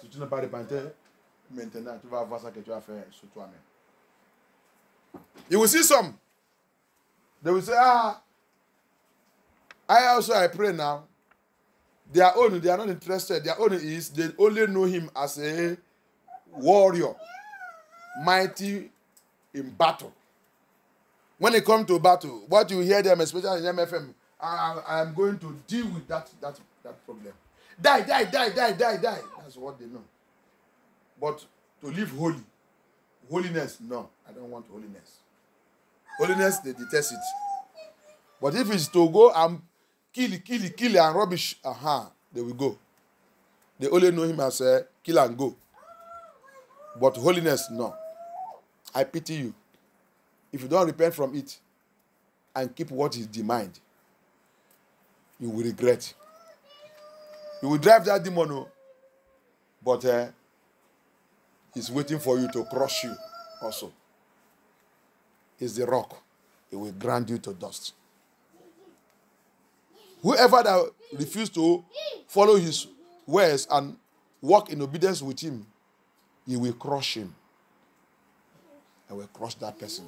Si tu n'es pas repenti, maintenant, tu vas voir ça que tu vas faire sur toi-même. You will see some. They will say, I pray now. They are not interested. Their own is, they only know him as a warrior, mighty in battle. When they come to battle, what you hear them, especially in MFM, I am going to deal with that problem. Die. That's what they know. But to live holiness, no, I don't want holiness. Holiness, they detest it. But if it's to go and kill and rubbish, they will go. They only know him as a kill and go. But holiness, no. I pity you. If you don't repent from it and keep what is demand, you will regret. You will drive that demon, but he's waiting for you to crush you also. He's the rock. He will grind you to dust. Whoever that refuses to follow his ways and walk in obedience with him, he will crush him. I will crush that person.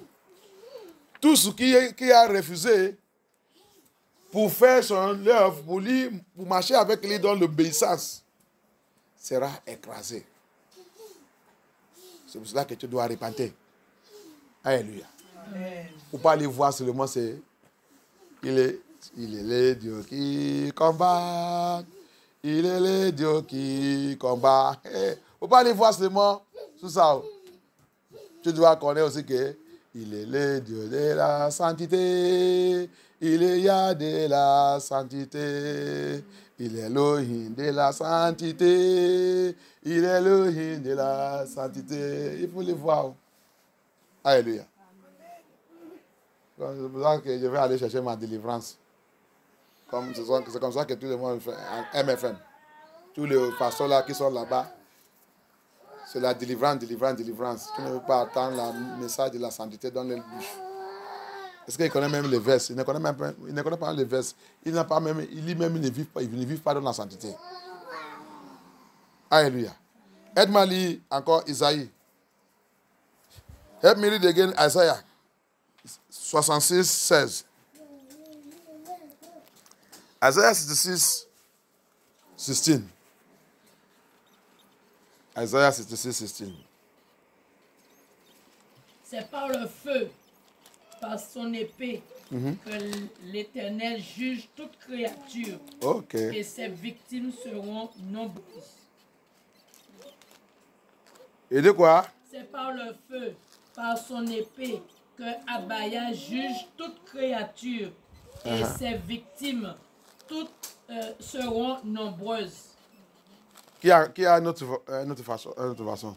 Tout ce qui a refusé pour faire son œuvre, pour marcher avec lui dans l'obéissance, sera écrasé. C'est pour cela que tu dois repentir. Alléluia. Pour pas aller voir seulement, c'est il est le Dieu qui combat. Il est le Dieu qui combat. Pour pas aller voir seulement tout ça. Tu dois connaître aussi que il est le Dieu de la sainteté. Il est Yah de la sainteté. Il est Elohim de la sainteté. Il est Elohim de la sainteté. Il faut le voir. Alléluia. C'est pour ça que je vais aller chercher ma délivrance. C'est comme ça que tout le monde fait en MFM. Tous les pasteurs là qui sont là-bas, c'est la délivrance. Tu ne veux pas attendre le message de la sainteté dans les bouches. Est-ce qu'il connaît même les versets? Il ne connaît pas les versets. Il ne vit pas dans la sainteté. Alléluia. Aide-moi à lire encore Isaïe. Help me read again Isaiah 66, 16. Isaiah 66, 16. Isaiah 66, 16. C'est par le feu, par son épée, que l'Éternel juge toute créature. Okay. Et ses victimes seront nombreuses. Et de quoi? C'est par le feu, par son épée, que Abaya juge toute créature. Et ses victimes, toutes seront nombreuses. Qui a une autre façon?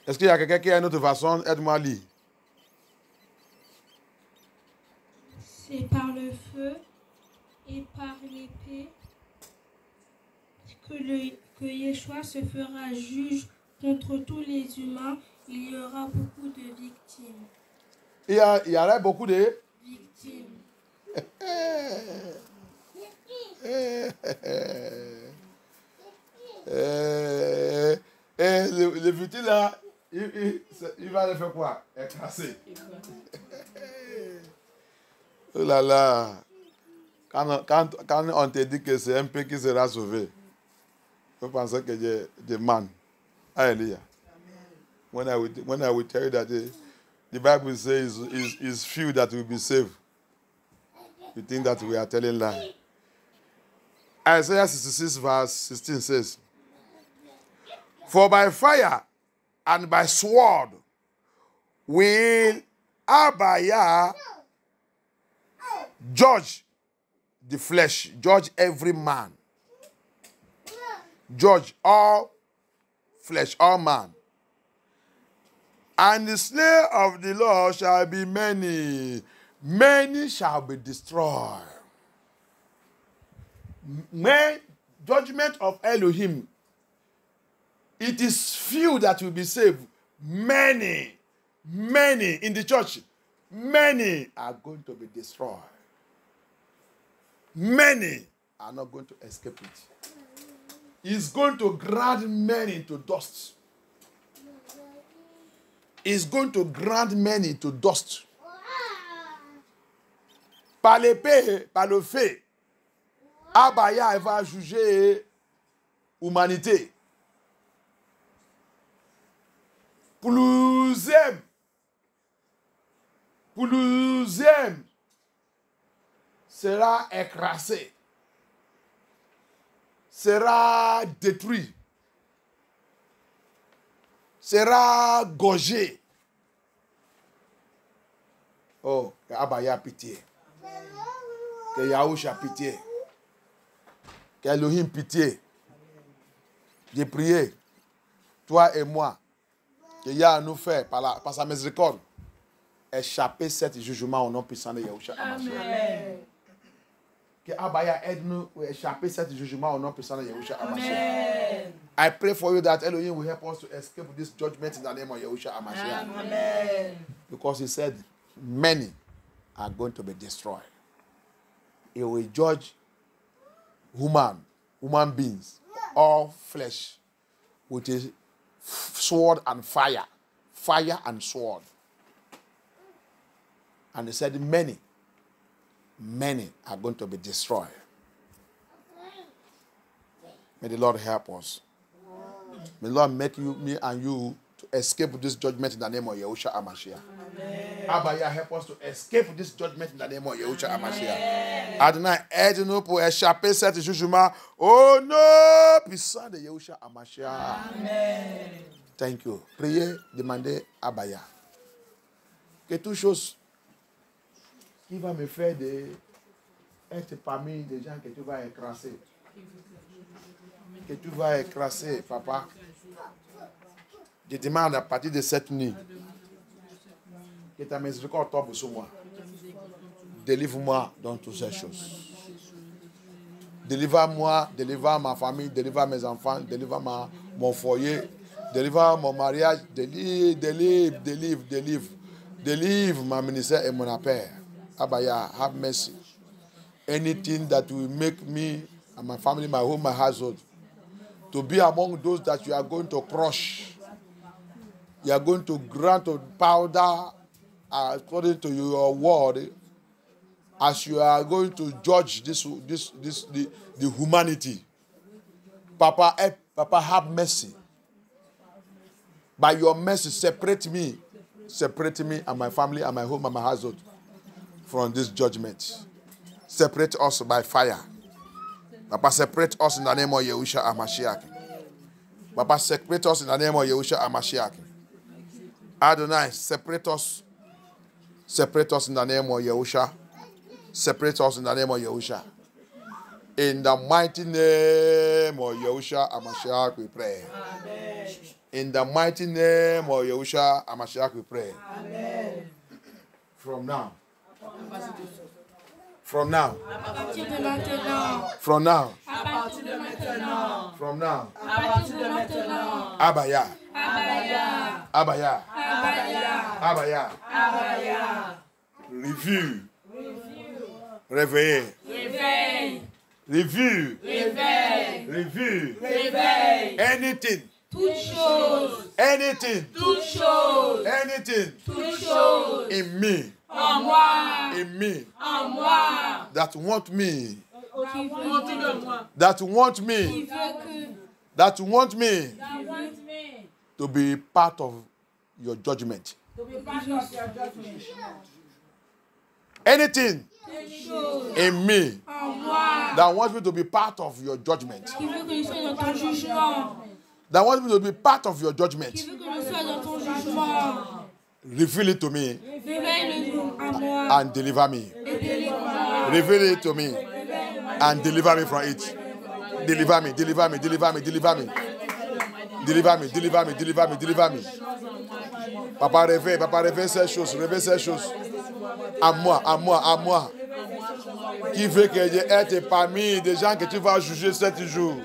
Est-ce qu'il y a quelqu'un qui a une autre façon? Aide-moi à lire. C'est par le feu et par l'épée que Yeshua se fera juge contre tous les humains. Il y aura beaucoup de victimes. Il y aura beaucoup de victimes. Le victime là, il va le faire quoi? Écraser. Oh là là. Quand on te dit que c'est un peu qui sera sauvé, il faut penser que je man. Alléluia. When I will tell you that the Bible says it's few that will be saved, you think that we are telling lie. Isaiah 66 verse 16 says, for by fire and by sword will Abaya judge the flesh, judge every man, judge all flesh, all man. And the slayer of the Lord shall be many. Many shall be destroyed. Judgment of Elohim. It is few that will be saved. Many in the church. Many are going to be destroyed. Many are not going to escape it. is going to grind men into dust. Is going to grind men into dust. Par l'épée, par le fait, Abaya va juger l'humanité. Plusieurs sera écrasé, sera détruit, sera gorgé. Oh, que Abaya a pitié. Que Yahusha a pitié. Que Elohim pitié. J'ai prié, toi et moi, que Yah nous fait par sa miséricorde échapper cet jugement au nom puissant de Yahusha. Amen. Que Abaya aide-nous à échapper cet jugement au nom puissant de Yahusha. Amen. I pray for you that Elohim will help us to escape this judgment in the name of Yahusha Amashiach. Amen. Because he said many are going to be destroyed. He will judge human beings, all flesh, with a sword and fire and sword. And he said many are going to be destroyed. May the Lord help us. May the Lord make me and you to escape this judgment in the name of Yahusha Amashiach. Abaya, help us to escape this judgment in the name of Yahusha Amashiach. Adonai, aide-nous pour échapper cet jugement au nom puissant de Yahusha Amashiach. Amen. Thank you. Priez, demandez Abaya. Que toute chose qui va me faire être parmi des gens que tu vas écraser. Que tu vas écraser, papa. Je demande à partir de cette nuit que ta miséricorde tombe sur moi. Délivre-moi dans toutes ces choses. Délivre-moi, délivre ma famille, délivre mes enfants, délivre mon foyer, délivre mon mariage, délivre ma ministère et mon appel. Abaya, have mercy. Anything that will make me and my family, my home, my household, to be among those that you are going to crush. You are going to grant to powder according to your word, as you are going to judge the humanity. Papa, have mercy. By your mercy, separate me and my family and my home and my household from this judgment. Separate us by fire. Papa, separate us in the name of Yahusha Amashiach. Papa, separate us in the name of Yahusha Amashiach. Adonai, separate us in the name of Yahusha. Separate us in the name of Yahusha. In the mighty name of Yahusha Amashiach, we pray. Amen. In the mighty name of Yahusha Amashiach, we pray. Amen. From now. From now. À partir de maintenant. From now. À partir de maintenant. From now. À partir de maintenant. Abaya. Abaya. Abaya. Abaya. Abaya. Abaya. Review. Réveillez. Réveil. Review. Réveil. Review. Réveil. Anything. Toute chose. Anything. Toute chose. Anything. Toute chose. In me. En moi. In me. En moi. That want me. Qui veut Autour de moi. That want Qui me. veut que. That want me That want me to be part of your judgment. to be part of your judgment. Anything Toute chose. in me En moi. that wants me to be part of your judgment. Qui veut que je sois dans ton jugement. That wants me to be part of your Qui judgment. veut que je sois dans ton jugement. Reveal it to me Réveille-le à moi. and deliver me. Et délivre-moi. Reveal it to me and deliver me from it. Deliver me, deliver me, deliver me, deliver me. Deliver me, deliver me, deliver me, deliver me. Papa, réveille ces choses, réveille ces choses. À moi, à moi, à moi. Qui veut que je sois parmi des gens que tu vas juger 7 jours.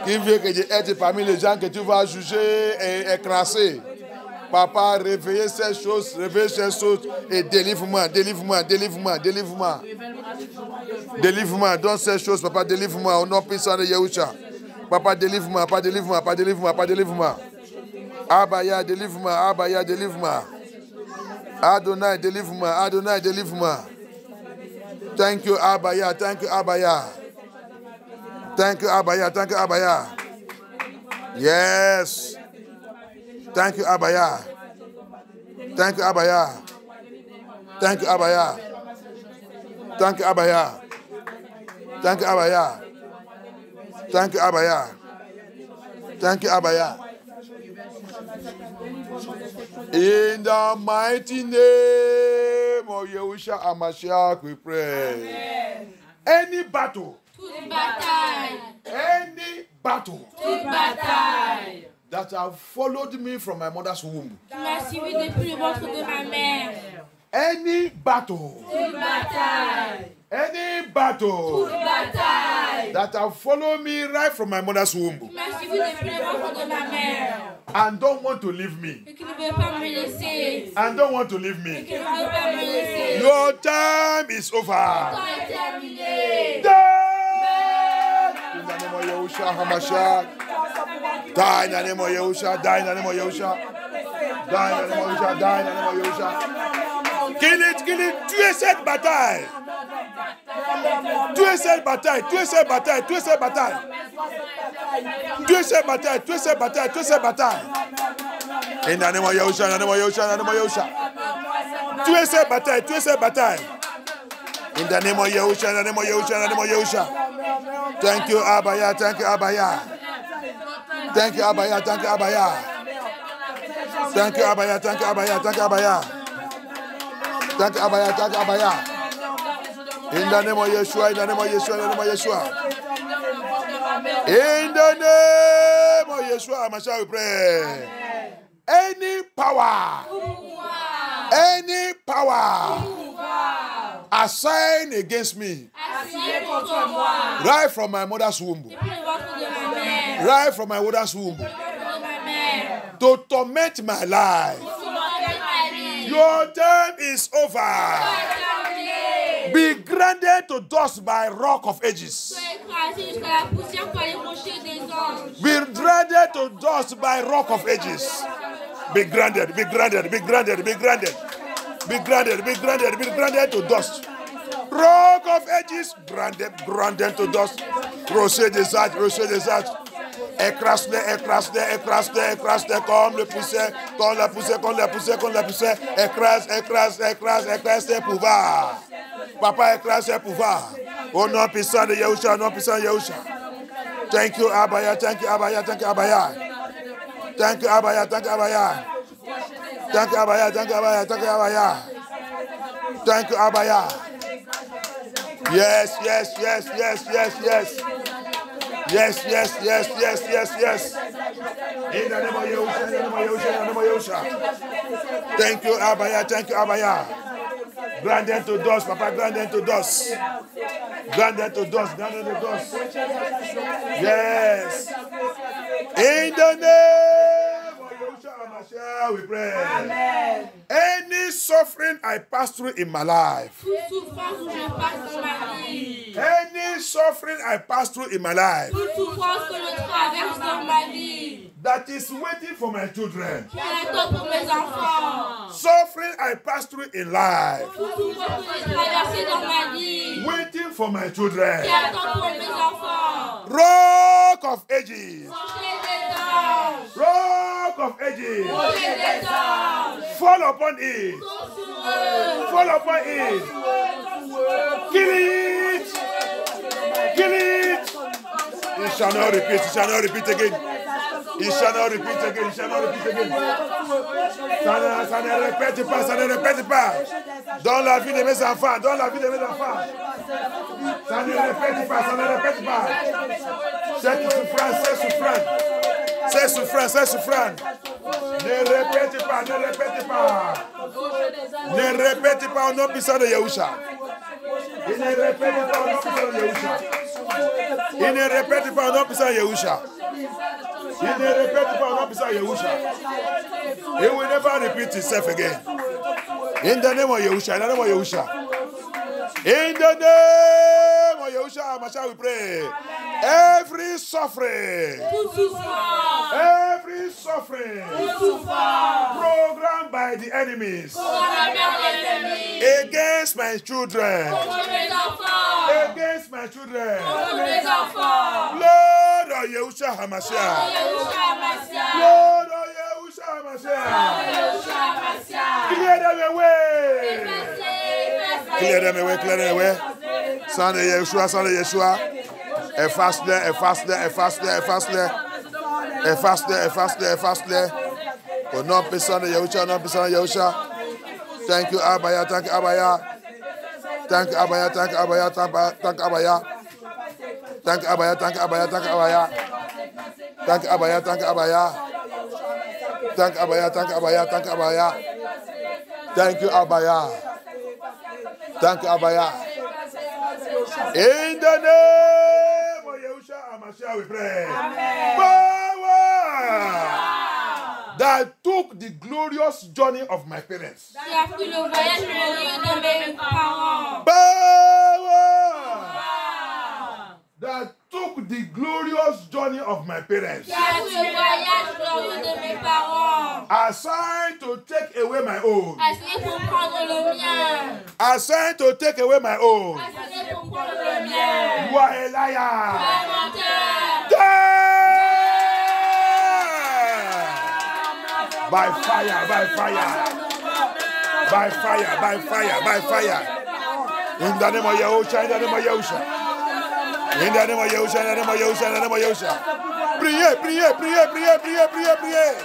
Qui veut que je sois parmi les gens que tu vas juger et écraser. Papa, réveillez ces choses et délivre-moi, délivre-moi, délivre-moi, délivre-moi. Délivre-moi, donne ces choses, papa, délivre-moi au nom puissant de Yahusha. Papa, délivre-moi, papa, délivre-moi, papa, délivre-moi, papa, délivre-moi. Abaya, délivre-moi, Abaya, délivre-moi. Adonai, délivre-moi, Adonai, délivre-moi. Thank you, Abaya, thank you, Abaya. Thank you, Abaya, thank you, Abaya. Yes. Thank you, Abaya. Thank you, Abaya. Thank you, Abaya. Thank you, Abaya. Thank you, Abaya. Thank you, Abaya. Thank you, Abaya. In the mighty name of Yahushua HaMashiach, we pray. Amen. Any battle, any battle, that have followed me from my mother's womb. Any battle, any battle that have followed me right from my mother's womb and don't want to leave me, and don't want to leave me, your time is over. In the name of Yahushua HaMashiach, die in the name of Yahushua, die in the name of Yahushua, die in the name of Yahushua, die in the name of Yahushua. Kill it, tuez cette bataille. Tuez cette bataille, tuez cette bataille, tuez cette bataille. Tuez cette bataille, tuez cette bataille, tuez cette bataille. In the name of Yahushua, in the name of Yahushua, in the name of Yahushua. Tuez cette bataille, tuez cette bataille. In the name of Yahushua, in the name of Yahushua, in the name of Yahushua. Thank you, Abaya, thank you, Abaya. Thank you, Abaya, thank you, Abaya. Thank you, Abaya, thank you, Abaya, thank you, Abaya. Thank you, Abaya, thank you, Abaya. In the name of Yeshua, in the name of Yeshua, in the name of Yeshua. In the name of Yeshua, HaMashiach, we pray. Any power assigned against me, right from my mother's womb, right from my mother's womb, to torment my life, your time is over. Be grounded to dust by rock of ages. Be grounded to dust by rock of ages. Be grounded, be grounded, be grounded, be grounded. Be grounded, be grounded, be grounded to dust. Rock of ages, grounded, grounded to dust. Rocher des âges, écrase-les, écrase-les, écrase-les, écrase-les, comme le poussait, comme la poussait, comme la poussait, comme la poussait. Écrase, écrase, écrase, écrase tes pouvoirs. Papa, écrase tes pouvoirs. Au nom puissant de Yahushua, au nom puissant de Yahushua. Thank you, Abaya, thank you, Abaya, thank you, Abaya. Thank you, Abaya, thank you, Abaya. Thank you, Abaya, thank you, Abaya, thank you, Abaya. Thank you, Abaya. Yes, yes, yes, yes, yes, yes. Yes, yes, yes, yes, yes, yes. In the name of Yahushua, in the name of Yahushua, in the name of Yahushua. Thank you, Abaya, thank you, Abaya. Grind them to dust, Papa, grind them to dust. Grind them to dust, grind them to dust. Yes. In the name of Yahushua HaMashiach, we pray. Amen. Any suffering I pass through in my life, any suffering I pass through in my life, that is waiting for my children, suffering I pass through in life, waiting for my children, rock of ages, rock of ages, fall upon it, fall upon it, kill it, kill it. It shall not repeat, it shall not repeat again. Il shall not repeat again, il shall not repeat again. Ça ne répète pas, ça ne répète pas. Dans la vie de mes enfants, dans la vie de mes enfants. Ça ne répète pas, ça ne répète pas. Cette souffrance, cette souffrance. Cette souffrance, cette souffrance. Ne répète pas, ne répète pas. Ne répète pas au nom puissant de Yahushua. Il ne répète pas au nom puissant de Yahushua. Il ne répète pas au nom puissant de Yahushua. He ne répète pas au nom puissant de Yahusha. He will never repeat himself again. In the name of Yahusha, in the name of Yahusha. In the name of Yahusha, Mashiach, we pray. Every suffering, programmed by the enemies against my children, Lord of Yahusha HaMashiach, Lord of Yahusha HaMashiach, clear them away. Clear them away, clear them away. Son of Yeshua, son of Yeshua. Efface-les. Au nom puissant de Yahusha, au nom puissant de Yahusha. Thank you, Abaya, thank you, Abaya. Thank you, Abaya, thank you, Abaya, thank you, Abaya. Thank you, Abaya, thank you, Abaya, thank you, Abaya. Thank you, Abaya, thank you, Abaya. Thank you, Abaya, thank you, Abaya, thank you, Abaya. Thank you, Abaya. Thank you, Abaya. In the name of Yahusha HaMashiach, we pray. Amen. Power that took the glorious journey of my parents. Power that took the glorious journey of my parents. Assigned to take away my own. Assigned to take away my own. You are a liar. By fire, by fire. By fire, by fire, by fire. In the name of Yahusha, in the name of Yahusha. In the name of Yahusha, in the name of Yahusha, in the name of Yahusha. Priez, priez, priez, priez, priez, priez, priez.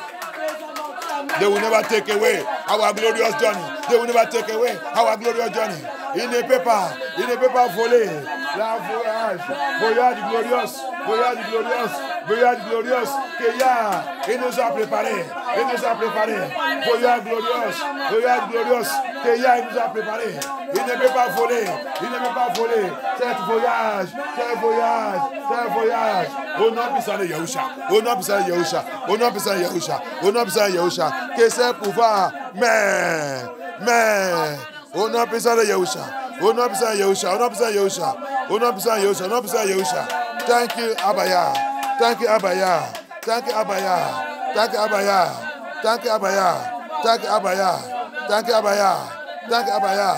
They will never take away our glorious journey. They will never take away our glorious journey. Il ne peut pas voler la voyage glorieux, voyage glorieux que il nous a préparé. Voyage glorieux que il nous a préparé. Il ne peut pas voler cette voyage. Au nom puissant de Yahusha, au nom puissant de Yahusha, que c'est pouvoir, mais, au nom puissant de Yahusha, au nom puissant de Yahusha, au nom puissant de Yahusha, au nom puissant de Yahusha, au nom puissant de Yahusha. Thank you, Abaya. Thank you, Abaya. Thank you, Abaya. Thank you, Abaya. Thank you, Abaya. Thank you, Abaya. Thank you, Abaya. Thank you, Abaya.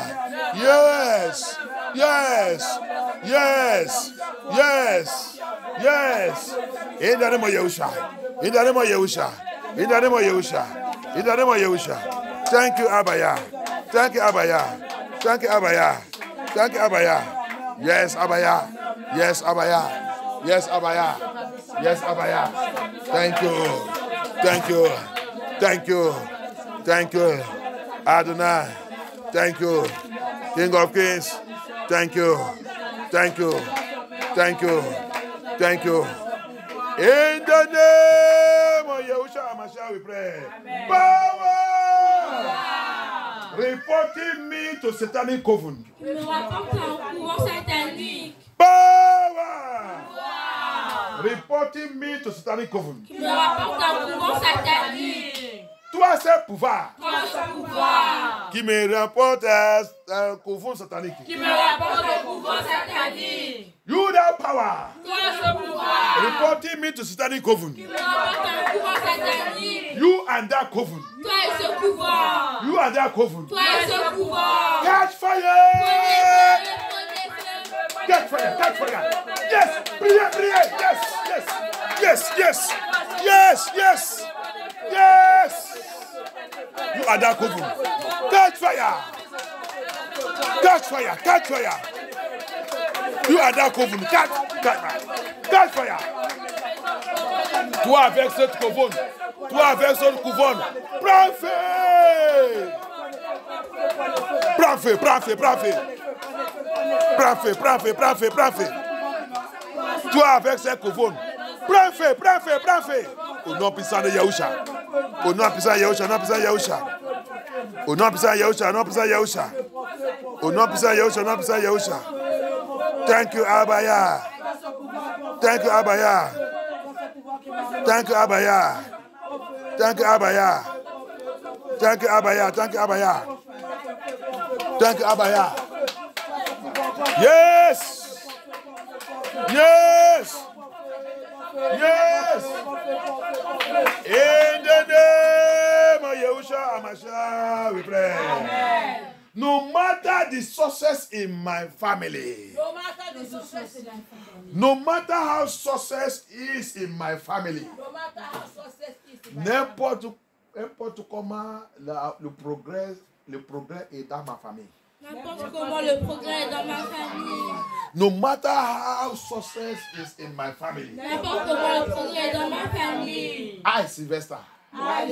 Yes. Yes. Yes. Yes. Yes. In the name of Yahusha. In the name of Yahusha. In the name of Yahusha. In the name of Yahusha. Thank you, Abaya. Thank you, Abaya. Thank you, Abaya. Thank you, Abaya. Yes, Abaya. Yes, Abaya. Yes, Abaya. Yes, Abaya. Thank you. Thank you. Thank you. Thank you. Adonai. Thank you. King of Kings. Thank you. Thank you. Thank you. Thank you. In the name of Yahusha HaMashiach, we pray. Power! Reporting me to satanic coven. Power! Reporting me to satanic coven. Toi, c'est pouvoir. Qui me rapporte à un couvent satanique. You that power. Reporting me to satanic coven. You and that coven. You and that coven. Catch fire. Catch fire. Catch fire. Yes. Priez, priez. Yes. Yes. Yes. Yes. Yes. Yes. Yes. You are that coven. Catch fire. Catch fire. Catch fire. You are that coven. Catch fire. Toi avec cette coven. Prends feu. Prends feu. Toi avec cette coven. Prends feu. Au nom puissant de Yahusha. Au nom puissant de Yahusha. Au nom puissant de Yahusha. Thank you, Abaya. Thank you, Abaya. Thank you, Abaya. Thank you, Abaya. Thank you, Abaya. Thank you, Abaya. Yes. Yes. Yes. In the name of Yahushua HaMashiach, we pray. Amen. No matter the success in my family, no matter how success is in my family, n'importe comment le progrès est dans ma famille. N'importe comment le progrès est dans ma famille. No matter how success is in my family, N'importe comment le progrès est dans ma famille. I, Sylvester, I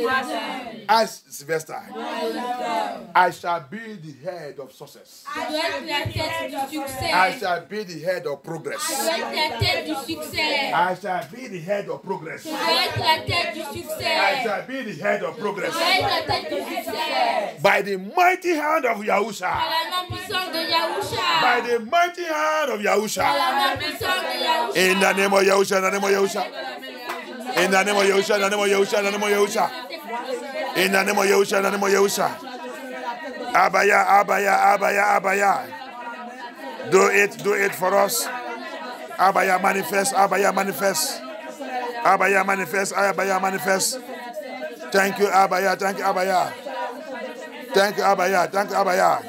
shall be the head of success. Je dois être la tête du succès. I shall be the head of progress. Je dois être la tête du succès. I shall be the head of progress. Je dois être la tête du succès. I shall be the head of progress. Je dois être la tête du succès. By the mighty hand of Yahusha. Par la main puissante de Yahusha. By the mighty hand of Yahusha. Par la main puissante de Yahusha. In the name of Yahusha, in the name of Yahusha. In the name of Yahusha, in the name of Yahusha, in the name of Yahusha. In the name of Yahusha, in the name of Yahusha. Abaya, Abaya, Abaya, Abaya. Do it for us. Abaya manifest, Abaya manifest. Abaya manifest, Abaya manifest. Thank you, Abaya, thank you, Abaya. Thank you, Abaya, thank you, Abaya.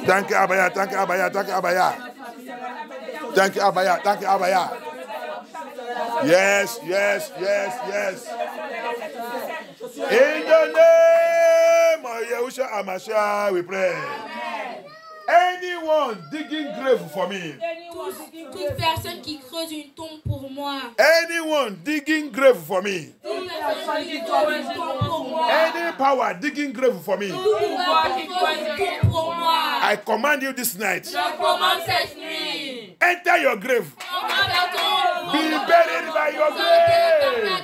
Thank you, Abaya, thank you, Abaya, thank you, Abaya. Thank you, Abaya, thank you, Abaya. Yes, yes, yes, yes. In the name of Yahushua HaMashiach, we pray. Anyone digging grave for me. Toute personne qui creuse une tombe pour moi. Anyone digging grave for me. Toute personne qui creuse une tombe pour moi. Any power digging grave for me. Tout pouvoir qui creuse une tombe pour moi. I command you this night. Je commande cette nuit. Enter your grave. Be buried by your grave.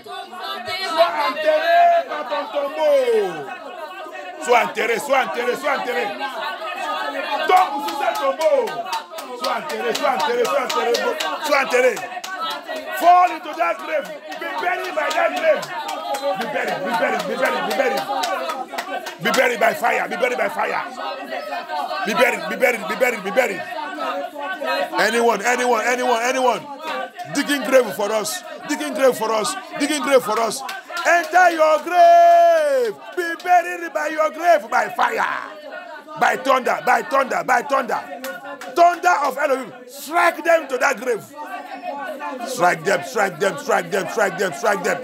Sois enterré dans ton tombeau. Sois enterré, sois enterré, sois enterré. Tombe sous ce tombeau. Sois enterré, sois enterré, sois enterré, sois enterré. Fall into that grave. Be buried by that grave. Be buried, be buried, be buried, be buried. Be buried by fire, be buried by fire. Be buried, be buried, be buried, be buried. Anyone. Digging grave for us. Digging grave for us. Digging grave for us. Enter your grave. Be buried by your grave by fire. By thunder, by thunder, by thunder. Thunder of Elohim. Strike them to that grave. Strike them, strike them, strike them, strike them, strike them.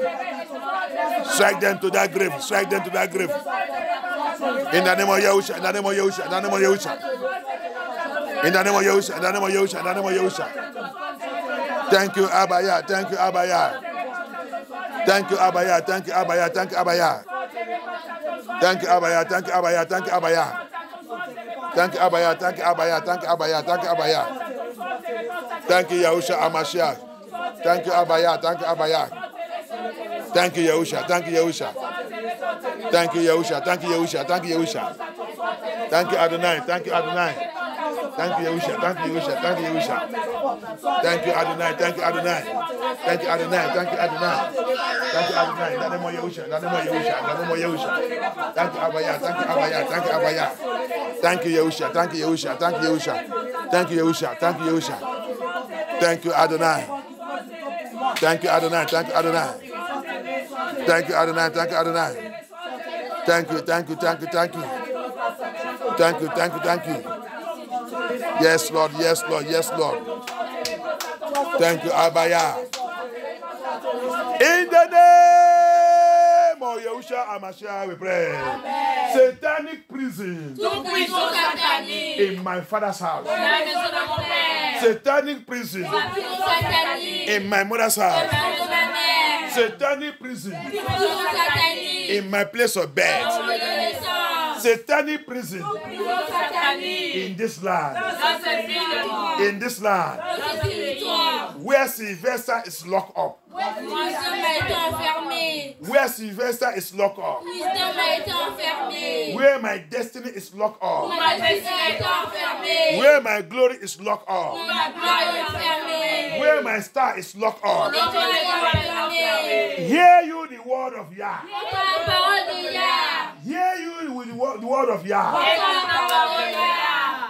Strike them to that grave. Strike them to that grave. In the name of Yahusha, in the name of Yahusha, in the name of Yahusha. In the name of Yahusha, in the name of Yahusha, in the name of Yahusha. Thank you, Abaya. Thank you, Abaya. Thank you, Abaya. Thank you, Abaya. Thank you, Abaya. Thank you, Abaya. Thank you, Abaya. Thank you, Abaya. Thank you, Abaya. Thank you, Abaya. Thank you, Abaya. Thank you, Abaya. Thank you, Yahusha HaMashiach. Thank you, Abaya. Thank you, Abaya. Thank you, Yahusha. Thank you, Yahusha. Thank you, Yahusha. Thank you, Yahusha. Thank you, Yahusha. Thank you, Adonai. Thank you, Adonai. Thank you, Yahusha. Thank you, Yahusha. Thank you, Yahusha. Thank you, Adonai. Thank you, Adonai. Thank you, Adonai. Thank you, Adonai. Thank you, Adonai. In the name of Yahusha. In the name of Yahusha. In the name of Yahusha. Thank you, Abaya. Thank you, Abaya. Thank you, Abaya. Thank you, Yahusha. Thank you, Yahusha. Thank you, Yahusha. Thank you, Yahusha. Thank you, Yahusha. Thank you, Adonai. Thank you, Adonai. Thank you, Adonai. Thank you, Adonai. Thank you, Adonai. Thank you, thank you, thank you, thank you. Thank you, thank you, thank you. Yes, Lord, yes, Lord, yes, Lord. Thank you, Abaya. In the name of Yahushua HaMashiach, we pray. Amen. Satanic prison in my father's house. Satanic prison in my mother's house. Satanic prison in my place of bed. Satanic prison in this land. In this land. Where Sylvester is locked up. Wisdom a été enfermé. Where Sylvester is locked up. Wisdom a été enfermé. Where my destiny is locked up. Ma destinée a été enfermée. Where my glory is locked up. Ma gloire est enfermée. Where my star is locked up. Mon étoile est enfermée. Hear you the word of Yah. Entends la parole de Yah. Hear you with the word of Yah. Entends la parole de Yah.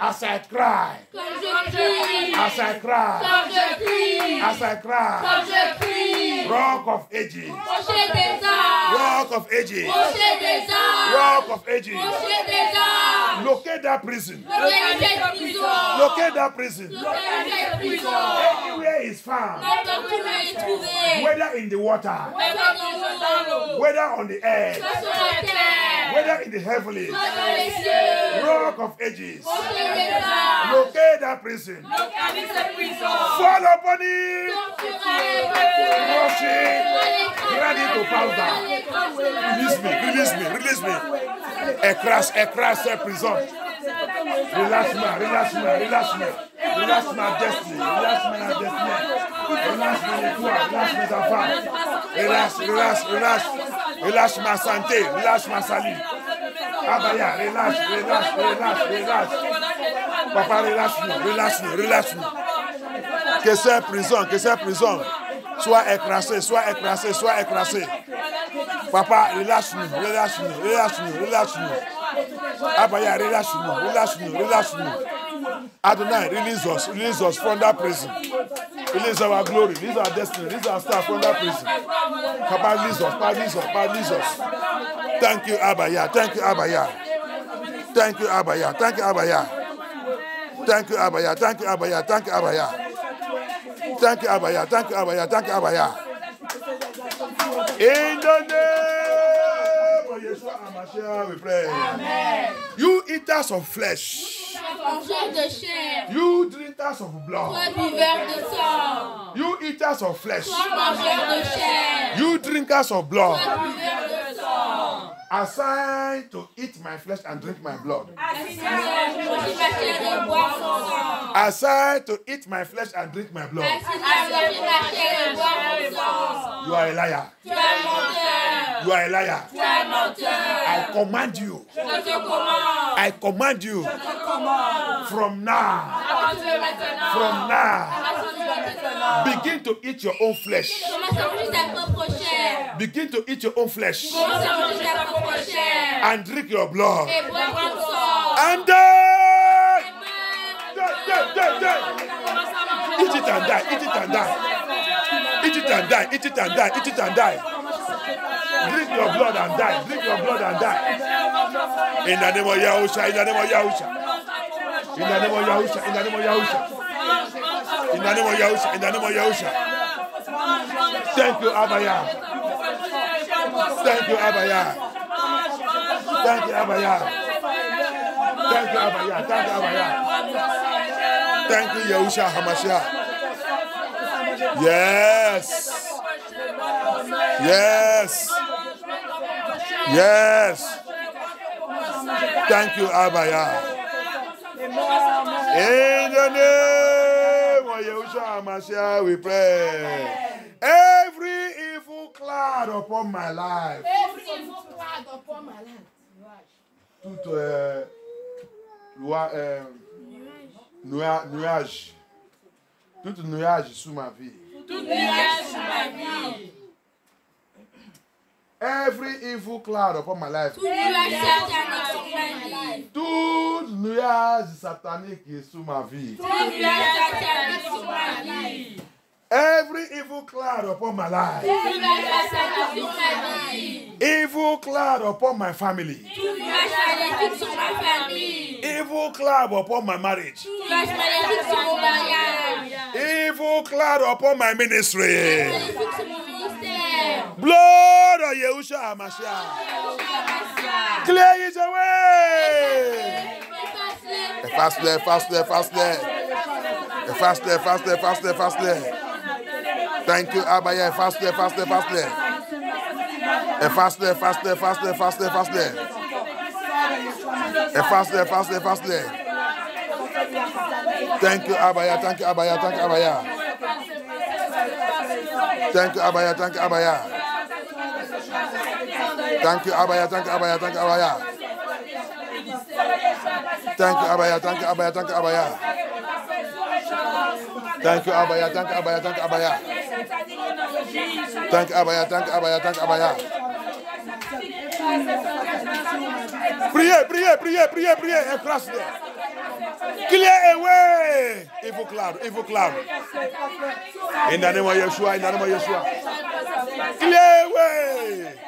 As I cry. Comme je crie. As I cry. Comme je crie. As I cry. Comme je crie. Rock of ages. Rocher des arts. Rock of ages. Rocher des arts. Rock of ages. Rocher des arts. Locate that prison. Localisez prison. Locate that prison. Localisez prison. Anywhere is found. N'importe où il est trouvé. Whether in the water. Même dans l'eau. Whether on the air. Soit sur la terre. Whether in the heavens. Soit dans les cieux. Rock of ages. Rocher des arts. Locate that prison. Localisez prison. Fall upon it. Rush it. Ready to pound down. Release me, release me, release me. Écrase cette prison. Relâche-moi, relâche-moi, relâche-moi. Relâche ma destiny, relâche ma destiny. Relâche mon étoile, relâche mes enfants. Relâche, relâche, relâche. Relâche ma santé, relâche ma salut. Abaya, relâche, relâche, relâche, relâche. Papa, relâche-nous, relâche-nous, relâche-nous. Que cette prison soit écrasée, soit écrasée, soit écrasée. Papa, relâche-nous, relâche-nous, relâche-nous, relâche-nous. Abaya, relâche-nous, relâche-nous, relâche-nous. Adonai, release us from that prison. Release our glory, release our destiny, release our star from that prison. Papa, release us, Papa, release us, Papa, release us. Thank you, Abaya, thank you, Abaya. Thank you, Abaya, thank you, Abaya. Thank you, Abaya, thank you, Abaya, thank you, Abaya. Thank you, Abaya, thank you, Abaya, thank you, Abaya. In the name of Yeshua HaMashiach, we pray. Amen. You eaters of flesh, Mangeur de chair. you drinkers of blood, Toi buveur de sang. you eaters of flesh, Toi mangeur de chair. you drinkers of blood, Toi buveur de sang. assigned to eat my flesh and drink my blood. Manger ma chair et boire mon sang. Assigned to eat my flesh and drink my blood. Manger ma chair et boire mon sang. You are a liar. Tu es menteur. You are a liar. Tu es menteur. I command you. Je te commande. I command you from now. From now. Begin to eat your own flesh. Commence à manger ta propre chair. Begin to eat your own flesh Commence à manger ta propre chair. and drink your blood. Et boire ton sang. And die. Die. Eat it and die. Eat it and die. Eat it and die. Eat it and die. Eat it and die. Drink your blood and die. Drink your blood and die. In the name of Yahusha. In the name of Yahusha. In the name of Yahusha. In the name of Yahusha. In the name of Yahusha. In the name of Yahusha. Thank you, Abaya. Thank you, Abaya. Thank you, Abaya. Thank you, Abaya. Thank you, Abaya. Thank you, Yahusha HaMashiach. Yes. Yes. Yes. Thank you, Abaya. In the name of Yahusha HaMashiach, we pray. Every evil cloud upon my life. Every evil cloud upon my life. Tout nuage. Tout nuage sous ma vie. Tout nuage sur ma vie. Every evil cloud upon my life. Tout nuage satanique sur ma vie. Tout nuage satanique est sous ma vie. Tout nuage satanique sur ma vie. Every evil cloud upon my life. Tout nuage satanique sur ma vie. Evil cloud upon my family. Tout nuage maléfique sur ma famille. Evil cloud upon my marriage. Tout nuage maléfique sur mon mariage. Evil cloud upon my ministry. Maléfique sur mon ministère. Blood of Yahusha HaMashiach. Clear it away. Faster, faster, faster. Faster, faster, faster, faster. Thank you, Abaya. Faster, faster, faster. Faster, faster, faster, faster, faster. Faster, faster, faster. Thank you, Abaya. Thank you, Abaya. Thank you, Abaya. Thank you, Abaya. Thank you, Abaya. Thank you, Abaya. Thank you, Abaya. Thank you, Abaya. Thank you, Abaya. Thank you, Abaya. Thank you, Abaya. Thank you, Abaya. Thank you, Abaya. Thank you, Abaya. Thank you, Abaya. Thank you, Abaya. Thank you, Abaya. Priez, priez, priez, priez, priez. And crash there. Clear away. Evil cloud, evil cloud. In the name of Yeshua, in the name of Yeshua. Clear away.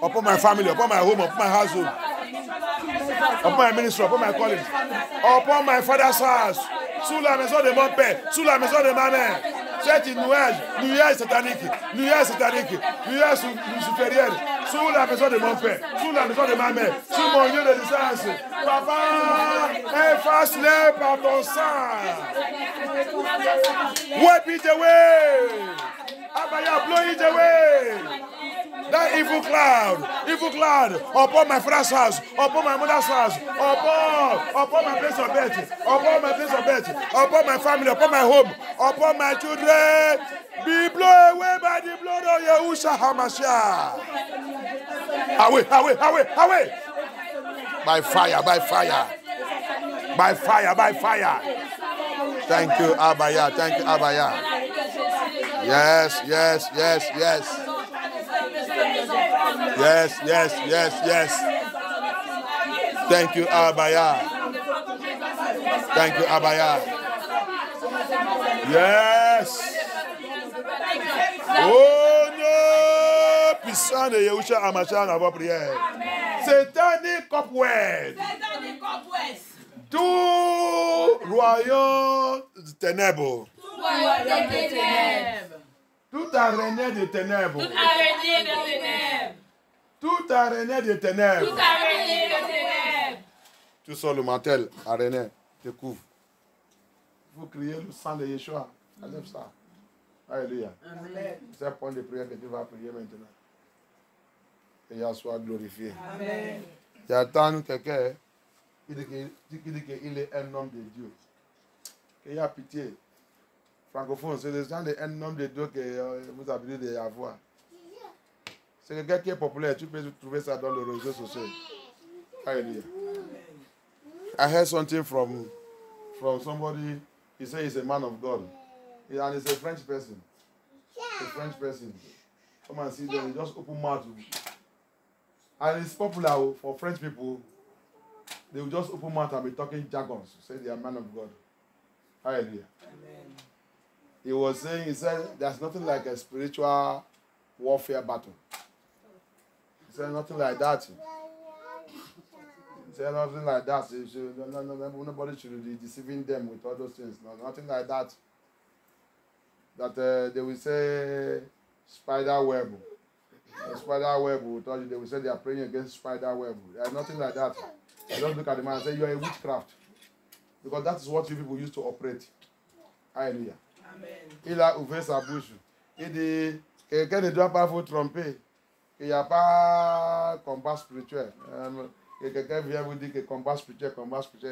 Upon my family, upon my home, upon my household, upon my ministry, upon my calling, upon my father's house. Sous la maison de mon père, sous la maison de ma mère. C'est une nuage satanique, nuage satanique, nuage supérieur. Sous la maison de mon père, sous la maison de ma mère, sous mon lieu de naissance. Papa, efface-les par ton sang. Wipe it away. Abaya, blow it away. That evil cloud, upon my father's house, upon my mother's house, upon my place of birth, upon my place of birth, upon my family, upon my home, upon my children, be blown away by the blood of Yahushua HaMashiach. Away, away, away, away. By fire, by fire. By fire, by fire. Thank you, Abaya. Thank you, Abaya. Yes, yes, yes, yes. Yes, yes, yes, yes. Thank you, Abaya. Thank you, Abaya. Yes. Oh no! Puissant de Yahushua HaMashiach dans vos prières. Satanic cobweb. Tout royaume de ténèbres. Tout araignée de ténèbres. Tout araignée de ténèbres. Tout sur le mantel, araignée, te couvre. Vous criez le sang de Yeshua. Enlève ça. Alléluia. C'est un point de prière que tu vas prier maintenant. Que Yahweh soit glorifié. Amen. J'attends quelqu'un qui dit qu'il est un homme de Dieu. Qu'il y a pitié. Francophone, c'est le genre d'un homme de Dieu que vous avez de avoir. C'est quelqu'un qui est populaire. Tu peux trouver ça dans les réseaux sociaux. Alléluia. I heard something from somebody. He said he's a man of God. And he's a French person. A French person. Come and see them. He just open mouth. And it's popular for French people. They will just open mouth and be talking jargons. Say they are man of God. Hallelujah. Amen. He was saying, he said, there's nothing like a spiritual warfare battle. He said, nothing like that. He said, nothing like that. Nobody should be deceiving them with all those things. No, nothing like that. That they will say spider web. Spider web will tell you, they will say they are praying against spider web. There's nothing like that. I just look at the man and say, you are a witchcraft. Because that is what you people used to operate. Hallelujah. Amen. Il a ouvert sa bouche. Il dit, quelqu'un ne doit pas vous tromper. Qu'il n'y a pas combat spirituel. Que quelqu'un vient vous dire que combat spirituel.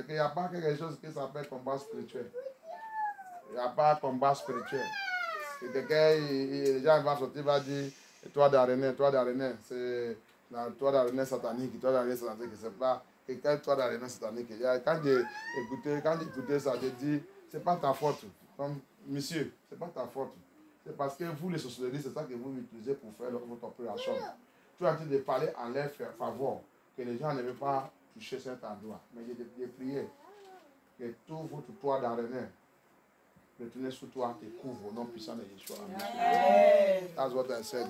Qu'il n'y a pas quelque chose qui s'appelle combat spirituel. Il n'y a pas combat spirituel. Que quelqu'un, les gens vont sortir, va dire, toi d'araignée, c'est toi d'araignée satanique, c'est pas quelqu'un, toi d'araignée satanique. Quand j'ai écouté ça, j'ai dit, c'est pas ta faute. Comme, monsieur, c'est pas ta faute. C'est parce que vous, les socialistes, c'est ça que vous utilisez pour faire votre opération. Tu es en train de parler en leur faveur, que les gens ne veulent pas toucher cet endroit. Mais j'ai prié que tout votre toit d'araignée, retourne sur toi, te couvre au nom puissant de Yeshua. That's what I said.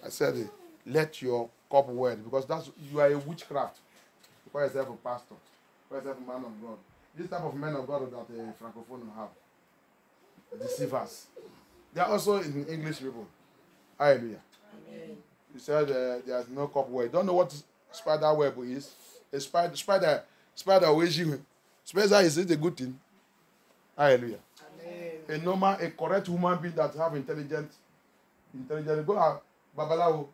I said, let your cup word, because you are a witchcraft. You call yourself a pastor. You call yourself a man of God. This type of men of God that the Francophone have. Deceivers. They are also in English people. Hallelujah. Amen. You said there is no cup word. Don't know what spider web is. A spider waging. Spider is it a good thing? Hallelujah. A normal, a correct human being that have intelligent. Go out, Babalawo,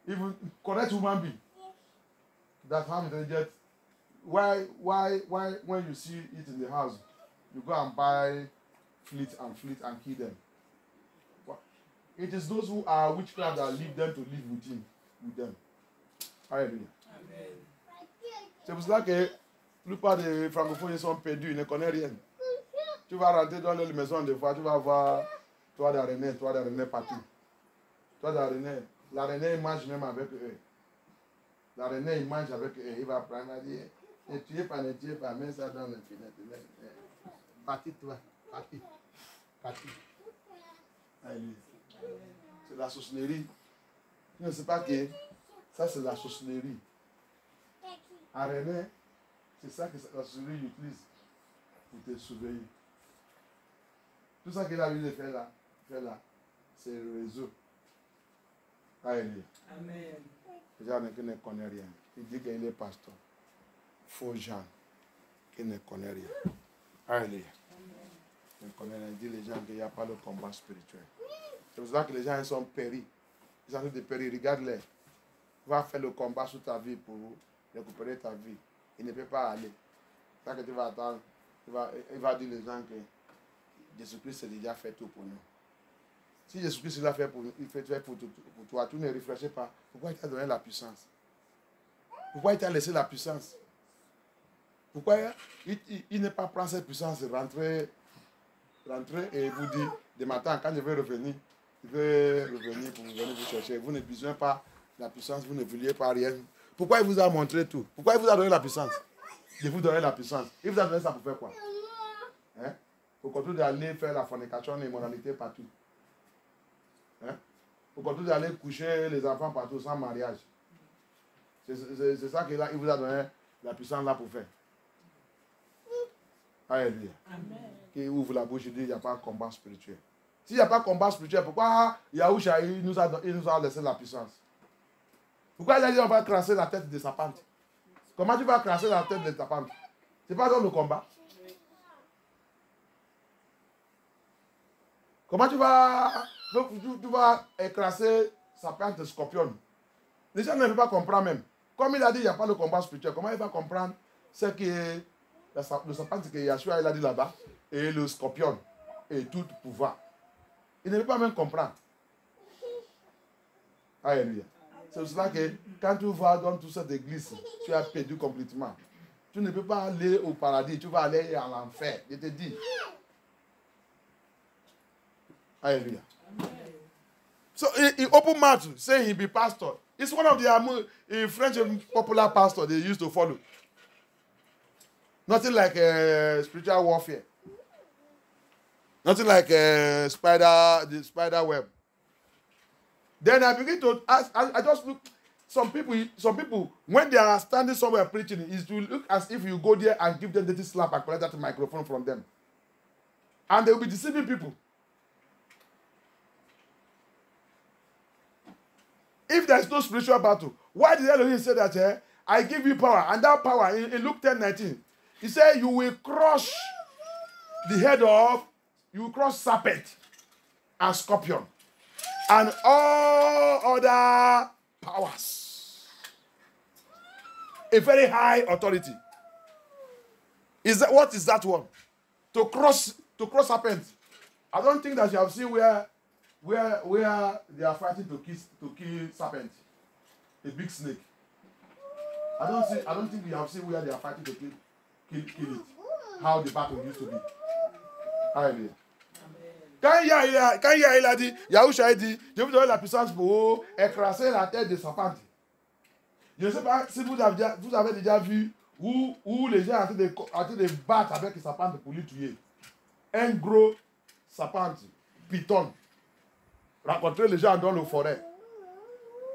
even correct human being that have intelligent. Why when you see it in the house, you go and buy fleet and kill them. It is those who are witchcraft that lead them to live with them. Alléluia. C'est pour cela que la plupart des francophones sont perdus, ils ne connaissent rien. Tu vas rentrer dans les maisons des fois, tu vas voir toi d'araignée partout. Toi d'araignée, l'araignée il mange même avec eux. L'araignée il mange avec eux, il va prendre, il va dire, ne tuez pas, mets ça dans le fenêtre. Parti toi, parti. Alléluia. C'est la sorcellerie. Tu ne sais pas que ça c'est la sorcellerie. Araignée, c'est ça que la sorcellerie utilise pour te surveiller. Tout ça qu'il a vu de faire là, c'est le réseau. Alléluia. Amen. Les gens qui ne connaissent rien. Il dit qu'il est pasteur. Faux gens qui ne connaissent rien. Alléluia. Il ne connaissent rien. Il dit les gens qu'il n'y a pas de combat spirituel. C'est pour ça que les gens ils sont péris. Ils sont en train de périr. Regarde-les. Tu vas faire le combat sur ta vie pour récupérer ta vie. Il ne peut pas aller. C'est ça que tu vas attendre. Il va dire les gens que Jésus-Christ a déjà fait tout pour nous. Si Jésus-Christ l'a fait pour toi, tu ne réfléchis pas. Pourquoi il t'a donné la puissance? Pourquoi il t'a laissé la puissance? Pourquoi il n'est pas prendre cette puissance, rentrer et vous dire, de matin, quand je vais revenir, pour venir vous chercher. Vous ne besoin pas de la puissance, vous ne vouliez pas rien. Pourquoi il vous a montré tout? Pourquoi il vous a donné la puissance? Il vous donner la puissance. Il vous a donné ça pour faire quoi? Hein? Pour continuer d'aller faire la fornication et l'immoralité partout. Hein? Pour continuer d'aller coucher les enfants partout sans mariage. C'est ça qu'il vous a donné la puissance là pour faire. Alléluia. Qui ouvre la bouche et dit il n'y a pas de combat spirituel. S'il n'y a pas de combat spirituel, pourquoi Yahushua il nous a laissé la puissance? Pourquoi il a dit on va crasser la tête de sa pente? Comment tu vas crasser la tête de ta pente? Ce n'est pas dans le combat. Comment tu vas écraser sa plante de scorpion? Les gens ne peuvent pas comprendre même. Comme il a dit, il n'y a pas de combat spirituel. Comment il va comprendre ce qui est le serpent que Yahshua il a dit là-bas et le scorpion et tout pouvoir? Il ne peut pas même comprendre. Alléluia. C'est pour cela que quand tu vas dans toute cette église, tu as perdu complètement. Tu ne peux pas aller au paradis, tu vas aller en enfer. Je te dis. Hallelujah. So in open mouth say he be pastor. It's one of the French popular pastors they used to follow. Nothing like spiritual warfare. Nothing like the spider web. Then I begin to ask. I just look. Some people, when they are standing somewhere preaching, is to look as if you go there and give them the slap and collect that microphone from them, and they will be deceiving people. If there is no spiritual battle, why did Elohim say that? I give you power, and that power in Luke 10:19, he said you will crush the head of, you will crush serpent and scorpion and all other powers. A very high authority. What is that one? To crush serpent. I don't think that you have seen where they are fighting to kill serpent, a big snake. I don't think we have seen where they are fighting to kill it. How the battle used to be. Hallelujah. Quand il a dit, Yahushua a dit, je vous donne la puissance pour écraser la tête de serpent. Je ne sais pas si vous avez déjà vu où les gens sont en train de battre avec les serpents pour les tuer. Un gros serpent, python, rencontrer les gens dans la forêt.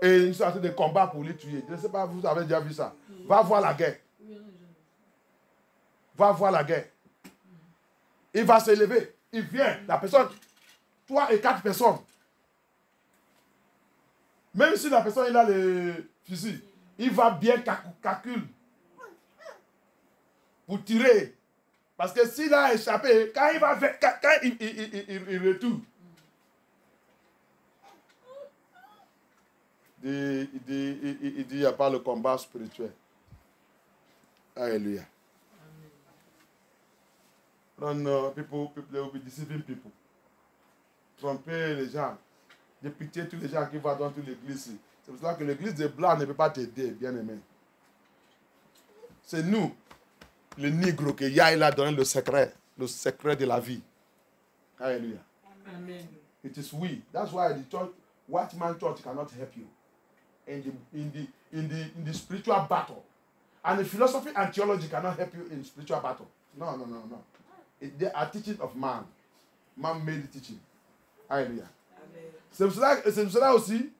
Et ils sont en train de combattre pour les tuer. Je ne sais pas si vous avez déjà vu ça. Va voir la guerre. Va voir la guerre. Il va s'élever. Il vient, la personne, 3 et 4 personnes. Même si la personne il a le fusil, il va bien calculer pour tirer. Parce que s'il a échappé, quand il retourne, il dit il n'y a pas le combat spirituel. Alléluia. People, they will be deceiving people. Tromper les gens. de pitié tous les gens qui vont dans toute l'église. C'est pour cela que l'église des Blancs ne peut pas t'aider, bien-aimé. C'est nous, les négros, que Yah il a donné le secret de la vie. Alléluia. Amen. It is we. That's why the church, Watchman Church cannot help you in the spiritual battle. And the philosophy and theology cannot help you in spiritual battle. No. They are teaching of man. Man-made teaching. Alléluia. C'est pour cela aussi,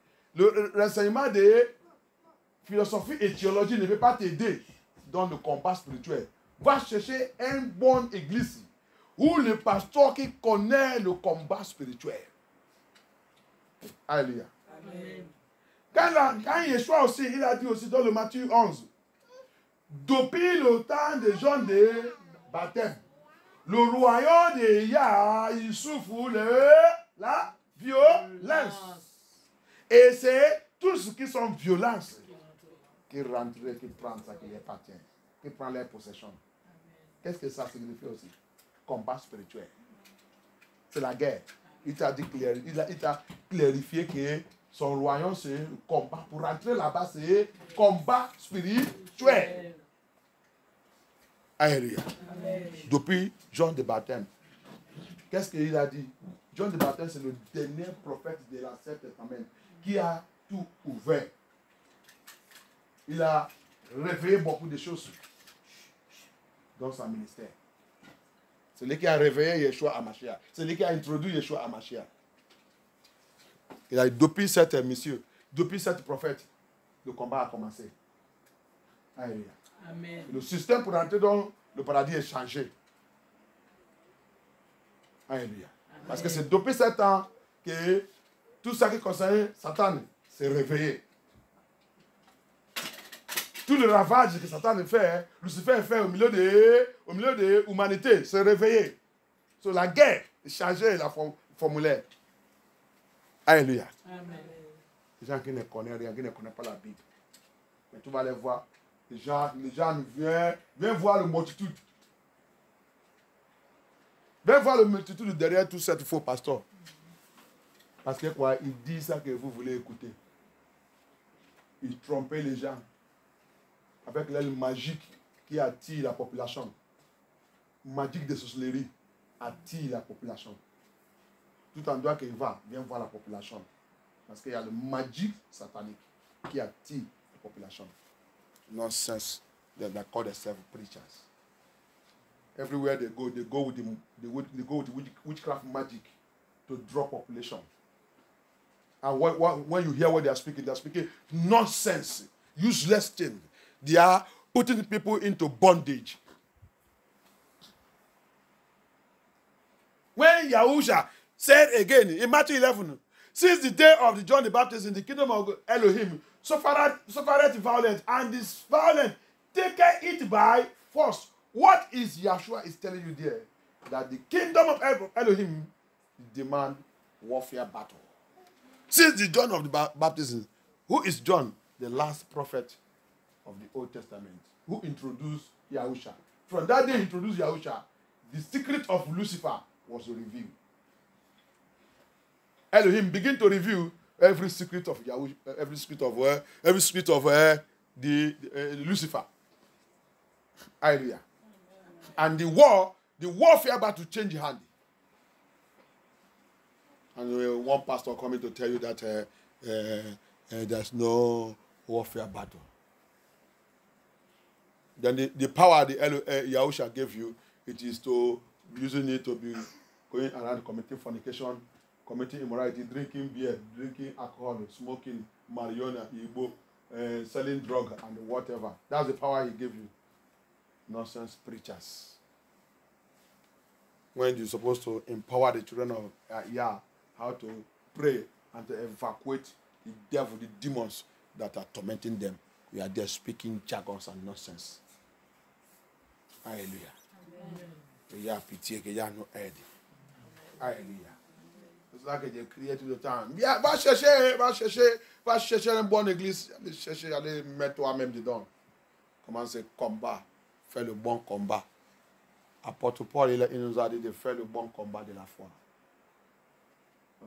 l'enseignement de philosophie et théologie ne peut pas t'aider dans le combat spirituel. Va chercher une bonne église où le pasteur qui connaît le combat spirituel. Alléluia. Quand Yeshua aussi, il a dit aussi dans le Matthieu 11, depuis le temps des gens de baptême, le royaume de Yah, il souffre la violence. Et c'est tous ceux qui sont violents qui rentrent, qui prennent ça qui les appartient, qui prennent leur possession. Qu'est-ce que ça signifie aussi? Combat spirituel. C'est la guerre. Il t'a clarifié que son royaume, c'est le combat. Pour rentrer là-bas, c'est combat spirituel. Alléluia. Depuis Jean de Baptême, qu'est-ce qu'il a dit? Jean de Baptême, c'est le dernier prophète de l'Ancien Testament qui a tout ouvert. Il a réveillé beaucoup de choses dans son ministère. C'est lui qui a réveillé Yeshua Hamashiach. C'est lui qui a introduit Yeshua Hamashiach. Il a dit, depuis cette mission, depuis cette prophète, le combat a commencé. Alléluia. Amen. Le système pour entrer dans le paradis est changé. Alléluia. Parce que c'est depuis 7 ans que tout ça qui concerne Satan s'est réveillé. Tout le ravage que Satan fait, Lucifer fait au milieu de l'humanité, s'est réveillé. Sur la guerre, il changeait la formulaire. Alléluia. Amen. Les gens qui ne connaissent rien, qui ne connaissent pas la Bible. Mais tu vas les voir. Les gens viennent voir la multitude. Viens voir la multitude derrière tout cet faux pasteur. Parce que quoi, il dit ça que vous voulez écouter. Il trompait les gens avec l'aile magique qui attire la population. Magique de sorcellerie attire la population. Tout endroit qu'il va, viens voir la population. Parce qu'il y a le magique satanique qui attire la population. Nonsense. They call themselves preachers. Everywhere they go with witchcraft magic to draw population. And when you hear what they are speaking nonsense, useless things. They are putting people into bondage. When Yahusha said again in Matthew 11, since the day of the John the Baptist in the kingdom of Elohim, suffereth violence, and this violence taketh it by force. What is Yahshua is telling you there? That the kingdom of Elohim demand warfare battle. Since the John of the baptism, who is John? The last prophet of the Old Testament, who introduced Yahusha. From that day he introduced Yahusha, the secret of Lucifer was revealed. Elohim begin to reveal every secret of Yahusha, every secret of Lucifer. Hallelujah. And the warfare about to change hand. And one pastor coming to tell you that there's no warfare battle. Then the power the Yahusha gave you, it is to using it to be going around committing fornication, committing immorality, drinking beer, drinking alcohol, smoking marijuana, Igbo, selling drug and whatever. That's the power he gave you. Nonsense preachers. When you're supposed to empower the children of Yah, how to pray and to evacuate the devil, the demons that are tormenting them. We are there speaking jargons and nonsense. Hallelujah. Yah pitié que Yah nous aide. Hallelujah. C'est ça que Dieu criait tout le temps. Va chercher une bonne église. Allez mettre toi-même dedans. Commence le combat. Fais le bon combat. Apôtre Paul, il nous a dit de faire le bon combat de la foi.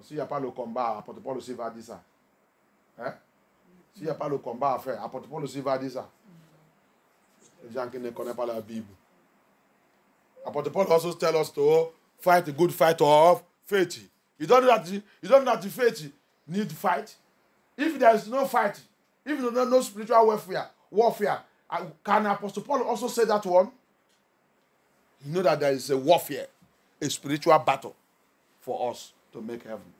S'il n'y a pas le combat, apôtre Paul aussi va dire ça. Hein? S'il n'y a pas le combat à faire, apôtre Paul aussi va dire ça. Les gens qui ne connaissent pas la Bible. Apôtre Paul also tells us to fight a good fight of faith. You don't know that the faith need fight. If there is no fight, if there is no spiritual warfare, can Apostle Paul also say that one? You know that there is a warfare, a spiritual battle for us to make heaven,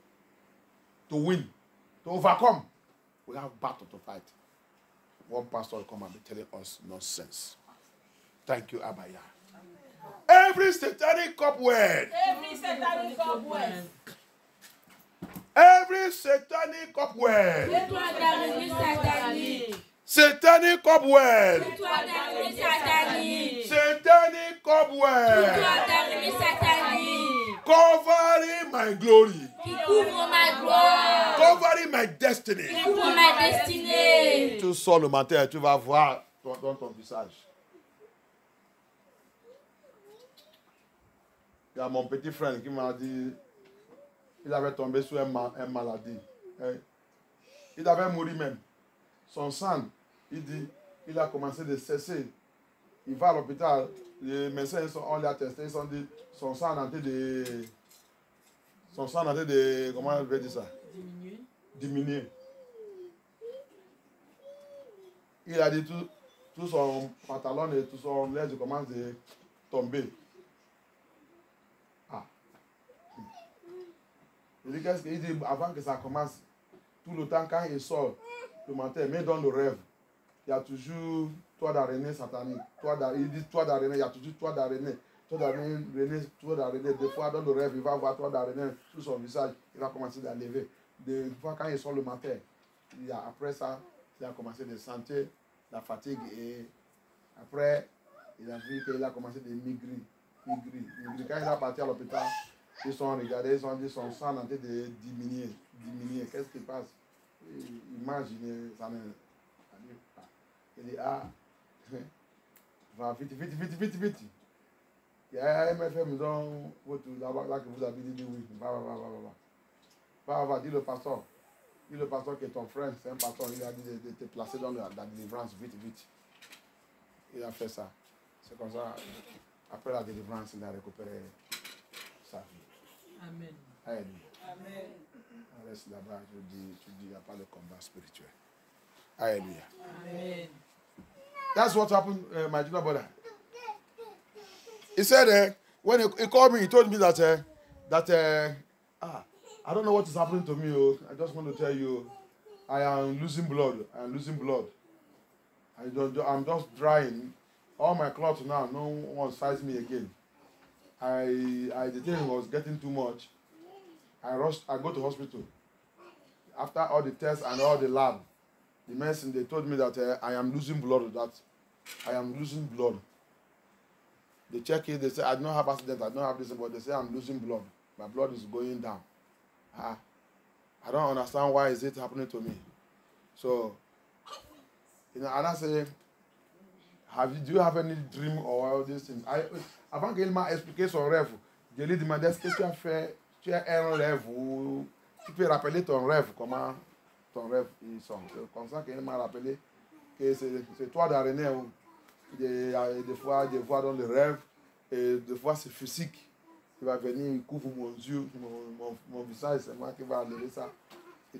to win, to overcome. We have battle to fight. One pastor will come and be telling us nonsense. Thank you, Abaya. Every satanic cobweb. Every satanic cobweb. Every satanic cobweb. Toi d'araignée satanique. Satanic cobweb. Toi d'araignée satanique. Satanic cobweb. Toi d'araignée satanique. Covering my glory. Qui couvre ma gloire. Covering my destiny. Qui couvre ma destinée. Tu sors le matin et tu vas voir dans ton visage. Il y a mon petit frère qui m'a dit, il avait tombé sur une maladie. Il avait mouru même. Son sang, il dit, il a commencé de cesser. Il va à l'hôpital, les médecins on l'a testé, ils ont dit, son sang en train de... comment on veut dire ça? Diminuer. Il a dit, tout son pantalon et tout son lait commence à tomber. Il dit, qu'est-ce qu'il dit avant que ça commence, tout le temps quand il sort le matin, mais dans le rêve, il y a toujours toit d'araignée satanique. Il dit toit d'araignée, il y a toujours toit d'araignée. Toit d'araignée. Des fois dans le rêve, il va voir toit d'araignée sur son visage, il va commencer à lever. Des fois quand il sort le matin, après ça, il a commencé à sentir la fatigue et après, il a vu qu'il a commencé à maigrir. Quand il est parti à l'hôpital, ils sont regardés, ils ont dit son sang en train de diminuer. Qu'est-ce qui passe? Il mange, ça ne... Il dit, va vite. Il y a un MFM, là que vous avez dit oui. Va, dis le pasteur. Dis le pasteur que ton frère, c'est un pasteur, il a dit de te placer dans la délivrance, vite. Il a fait ça. C'est comme ça, après la délivrance, il a récupéré sa vie. Amen. Alléluia. On reste là-bas, tu dis, il n'y a pas le combat spirituel. Alléluia. Amen. That's what happened, my junior brother. He said, when he called me, he told me that I don't know what is happening to me. I just want to tell you, I am losing blood. I'm just drying. All my clothes now, no one size me again. The thing was getting too much. I go to hospital. After all the tests and all the lab, the medicine, they told me that I am losing blood. They check it, they say, I don't have accident, I don't have this, but they say I'm losing blood. My blood is going down. I don't understand why is it happening to me. So, and I say, do you have any dream or all these things? Avant qu'il m'a expliqué son rêve, je lui ai demandé, est-ce que tu as fait, tu as un rêve ou tu peux rappeler ton rêve, comment ton rêve ils sont. C'est comme ça qu'il m'a rappelé que c'est toi d'araignée. Des fois dans le rêve, et des fois c'est physique. Il va venir, il couvre mon yeux, mon visage, c'est moi qui va enlever ça. Et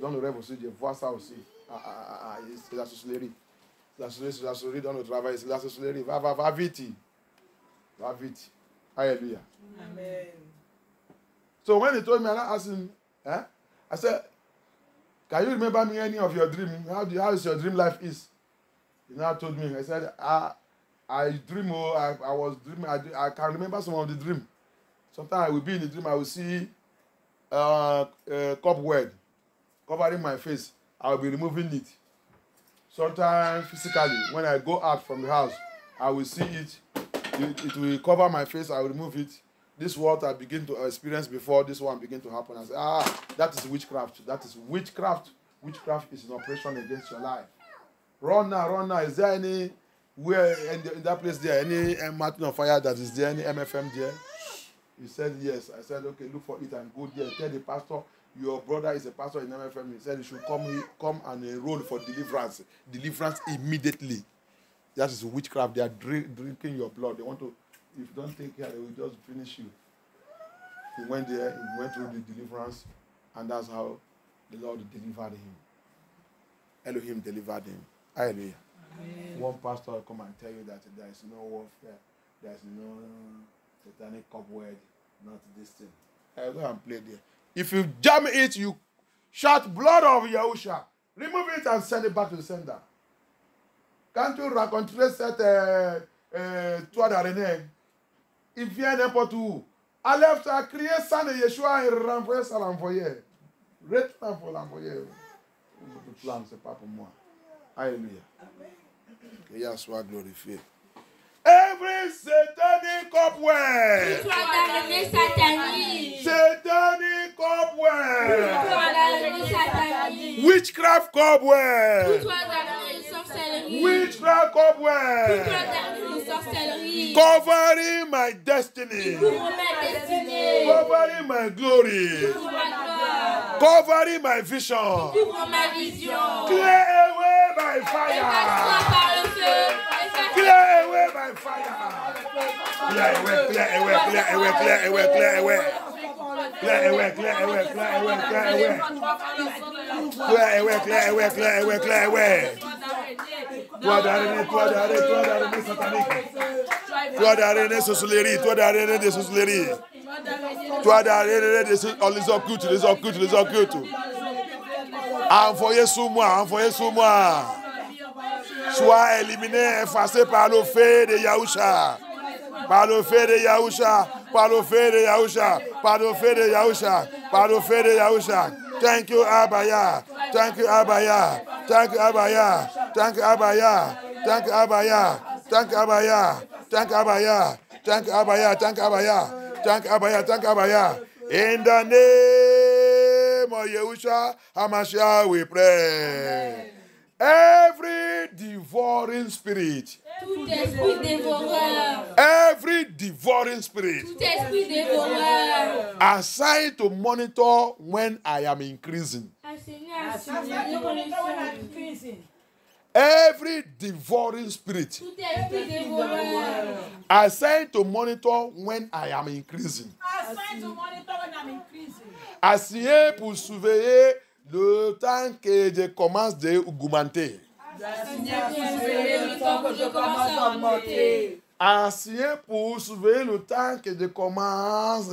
dans le rêve aussi, je vois ça aussi. C'est la sorcellerie. C'est la sorcellerie dans le travail, c'est la sorcellerie. Va vite. Va vite. Hallelujah. Amen. So when he told me, I asked him, I said, can you remember me any of your dream? How is your dream life is? He now told me, I said, I dream, I was dreaming, I can remember some of the dream. Sometimes I will be in the dream, I will see cobweb covering my face. I will be removing it. Sometimes physically, when I go out from the house, I will see it. It will cover my face, I will remove it. This what I begin to experience before this one begin to happen. I say, that is witchcraft. That is witchcraft. Witchcraft is an operation against your life. Run now. Is there any where in that place there any mountain of fire that is there? Any MFM there? He said, yes. I said, okay, look for it and go there. Tell the pastor, your brother is a pastor in MFM. He said, you should come and enroll for deliverance. Deliverance immediately. That is witchcraft. They are drinking your blood. They want to, if you don't take care, they will just finish you. He went there, he went through the deliverance, and that's how the Lord delivered him. Elohim delivered him. Hallelujah. Amen. One pastor will come and tell you that there is no warfare, there is no satanic cobweb, not this thing. I'll go and play there. If you jam it, you shout blood of Yahusha. Remove it and send it back to the sender. Quand tu rencontrerais cette toi d'araignée, il vient n'importe où. Enlève à crier ça de Yeshua et renvoyer ça à l'envoyer. Retourne pour l'envoyer. Le plan, c'est pas pour moi. Alléluia. Que Yahweh soit glorifié. Every satanic cobweb. Satanic cobweb. Witchcraft cobweb. Witchcraft cobweb. Covering my destiny. Covering my glory. Covering my vision. Clear away by fire. Clear away by fire. Clear away, clear away, clear away, clear away, clear away. Clear away, clear away, clear away, clear away. Clear away, clear away, clear away, clear away. Toi d'araignée satanique. Toi d'araignée sorcellerie, toi d'araignée de sorcellerie. Toi d'araignée les occultes, les occultes, les occultes. Envoyez sous moi, envoyez sous moi. Sois éliminé, effacé par le feu de Yahusha. Par le feu de Yahusha. Par le feu de Yahusha. Par le feu de Yahusha. Par le feu de Yahusha. Thank you, Abaya. Thank you, Abaya. Thank you, Abaya. Thank you, Abaya. Thank you, Abaya. Thank you, Abaya. Thank you, Abaya. Thank you, Abaya. Thank you, Abaya. Thank you, Abaya. Thank you, Abaya. In the name of Yahusha HaMashiach we pray. Every devouring spirit. Tout esprit dévoreur. Every devouring spirit. Tout esprit dévoreur. Assigned to monitor when I am increasing. Every devouring spirit. Tout esprit dévoreur. Assigned to monitor when I am increasing. Assigned to monitor when I'm increasing. Assigné pour surveiller le temps que je commence de augmenter. Assigné pour surveiller le temps que je commence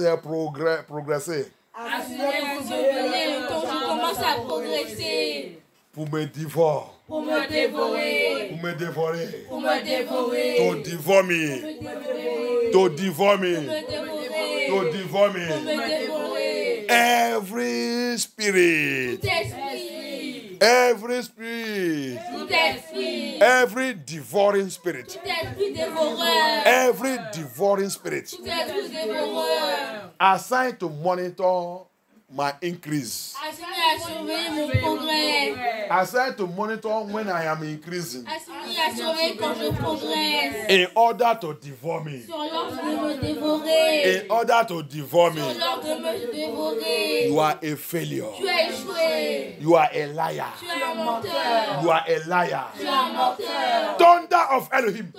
à progresser. Assigné pour surveiller le temps que je commence à progresser. Pour me dévorer. Pour me dévorer. Pour me dévorer. Pour me dévorer. To devour me. To devour me. To devour me. Every spirit. Every spirit. Every devouring spirit. Every devouring spirit. Assigned to monitor my increase. Assigned to monitor when I am increasing. In order to devour me. In order to devour me. You are a failure. You are a liar. You are a liar. Thunder of Elohim.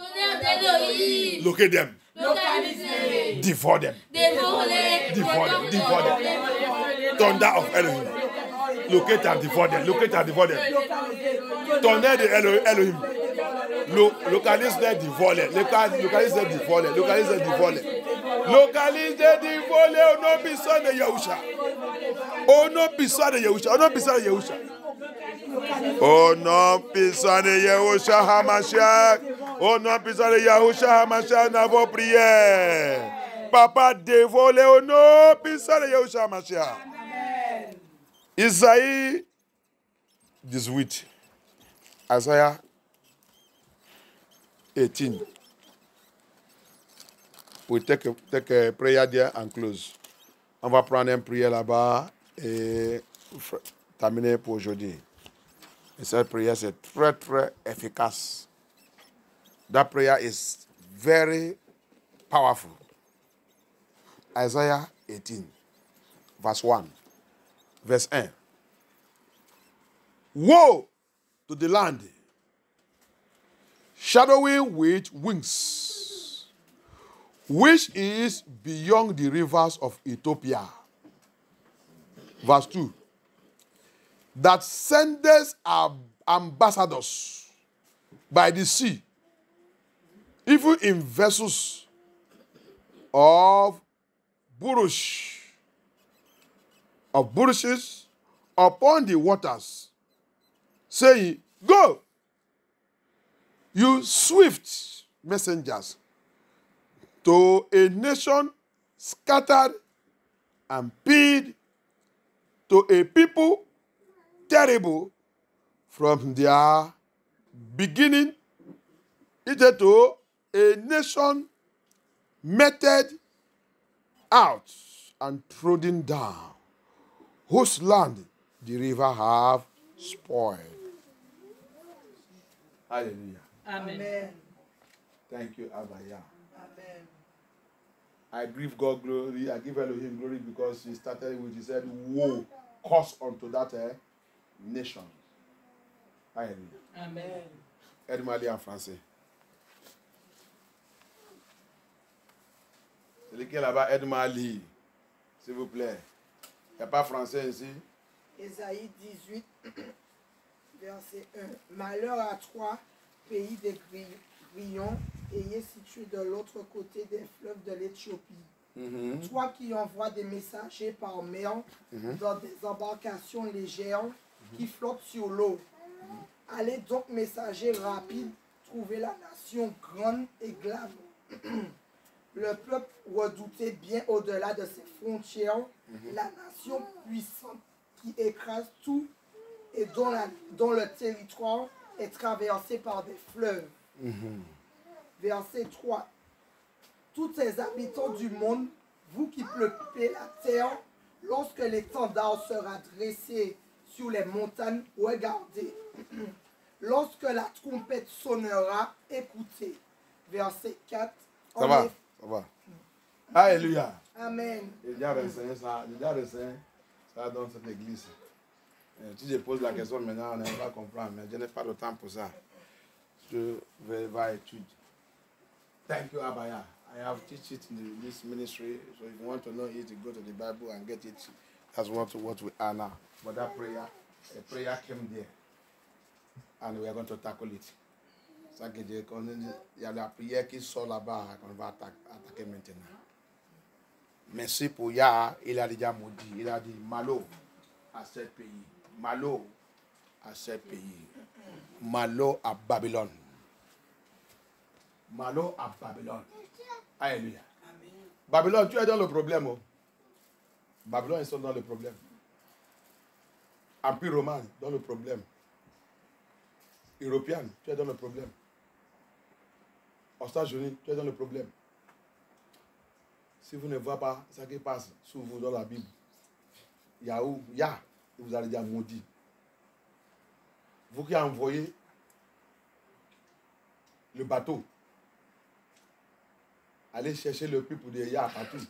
Locate them. Devour them. Devour them. Devour them. Thunder of Elohim. Locate and devour them. Locate and devour them. Thunder de Elohim. Localise les dévoiler. Localise les dévoiler. Localise les dévoiler. Localise les dévoiler au nom puissant de Yahusha. Au nom puissant de Yahusha. Au nom puissant de Yahusha. Au nom puissant de Yahusha HaMashiach. Au nom puissant de Yahusha HaMashiach, nous avons prié. Papa, dévoilé au nom puissant de Yahusha HaMashiach. Isaïe 18. Isaiah 18. We take a prayer there and close. On va prendre une prière là-bas et terminer pour aujourd'hui. Et cette prière, c'est très, très efficace. That prayer is very powerful. Isaiah 18, verse 1. Verse 1. Woe to the land, shadowy with wings, which is beyond the rivers of Ethiopia. Verse 2. That sendeth ambassadors by the sea, even in vessels of bushes upon the waters, saying, Go, you swift messengers, to a nation scattered and peeled, to a people terrible from their beginning, even to a nation meted out and trodden down, whose land the river have spoiled. Hallelujah. Amen. Thank you, Abba. Amen. I give God glory. I give Elohim glory because he started with, he said, woe, curse unto that nation. Hallelujah. Amen. Aide-moi en français. C'est lequel là-bas? Aide-moi à lire, s'il vous plaît. Il n'y a pas français ici. Ésaïe 18, verset 1. Malheur à toi, pays des grillons, ayez situé de l'autre côté des fleuves de l'Éthiopie. Toi qui envoies des messagers par mer dans des embarcations légères qui flottent sur l'eau. Allez donc, messagers rapides, trouver la nation grande et glave. Le peuple redouté bien au-delà de ses frontières, la nation puissante qui écrase tout et dont le territoire est traversé par des fleuves. Verset 3. Tous les habitants du monde, vous qui peuplez la terre, lorsque l'étendard sera dressé sur les montagnes, regardez. Lorsque la trompette sonnera, écoutez. Verset 4. Ça va, ça va. Alléluia. Amen. J'ai déjà renseigné ça dans cette église. Si je pose la question maintenant, on ne va pas comprendre, mais je n'ai pas le temps pour ça. Je vais étudier. Thank you, Abaya. I have teach it in this ministry, so if you want to know it, you go to the Bible and get it. That's what we are now. But that prayer, a prayer came there, and we are going to tackle it. Ça que il y a la prière qui sort là-bas qu'on va attaquer maintenant. Merci pour Yah, il a déjà maudit. Il a dit Malo à ce pays. Malo à ce pays. Malo à Babylone. Malo à Babylone. Alléluia. Babylone, tu es dans le problème. Oh. Babylone, ils sont dans le problème. Empire romain, dans le problème. Européen, tu es dans le problème. Aux États-Unis, tu es dans le problème. Si vous ne voyez pas ce qui passe sous vous dans la Bible, il y a où? Il y a, vous allez dire maudit. Vous qui avez envoyé le bateau, allez chercher le peuple de Yah partout.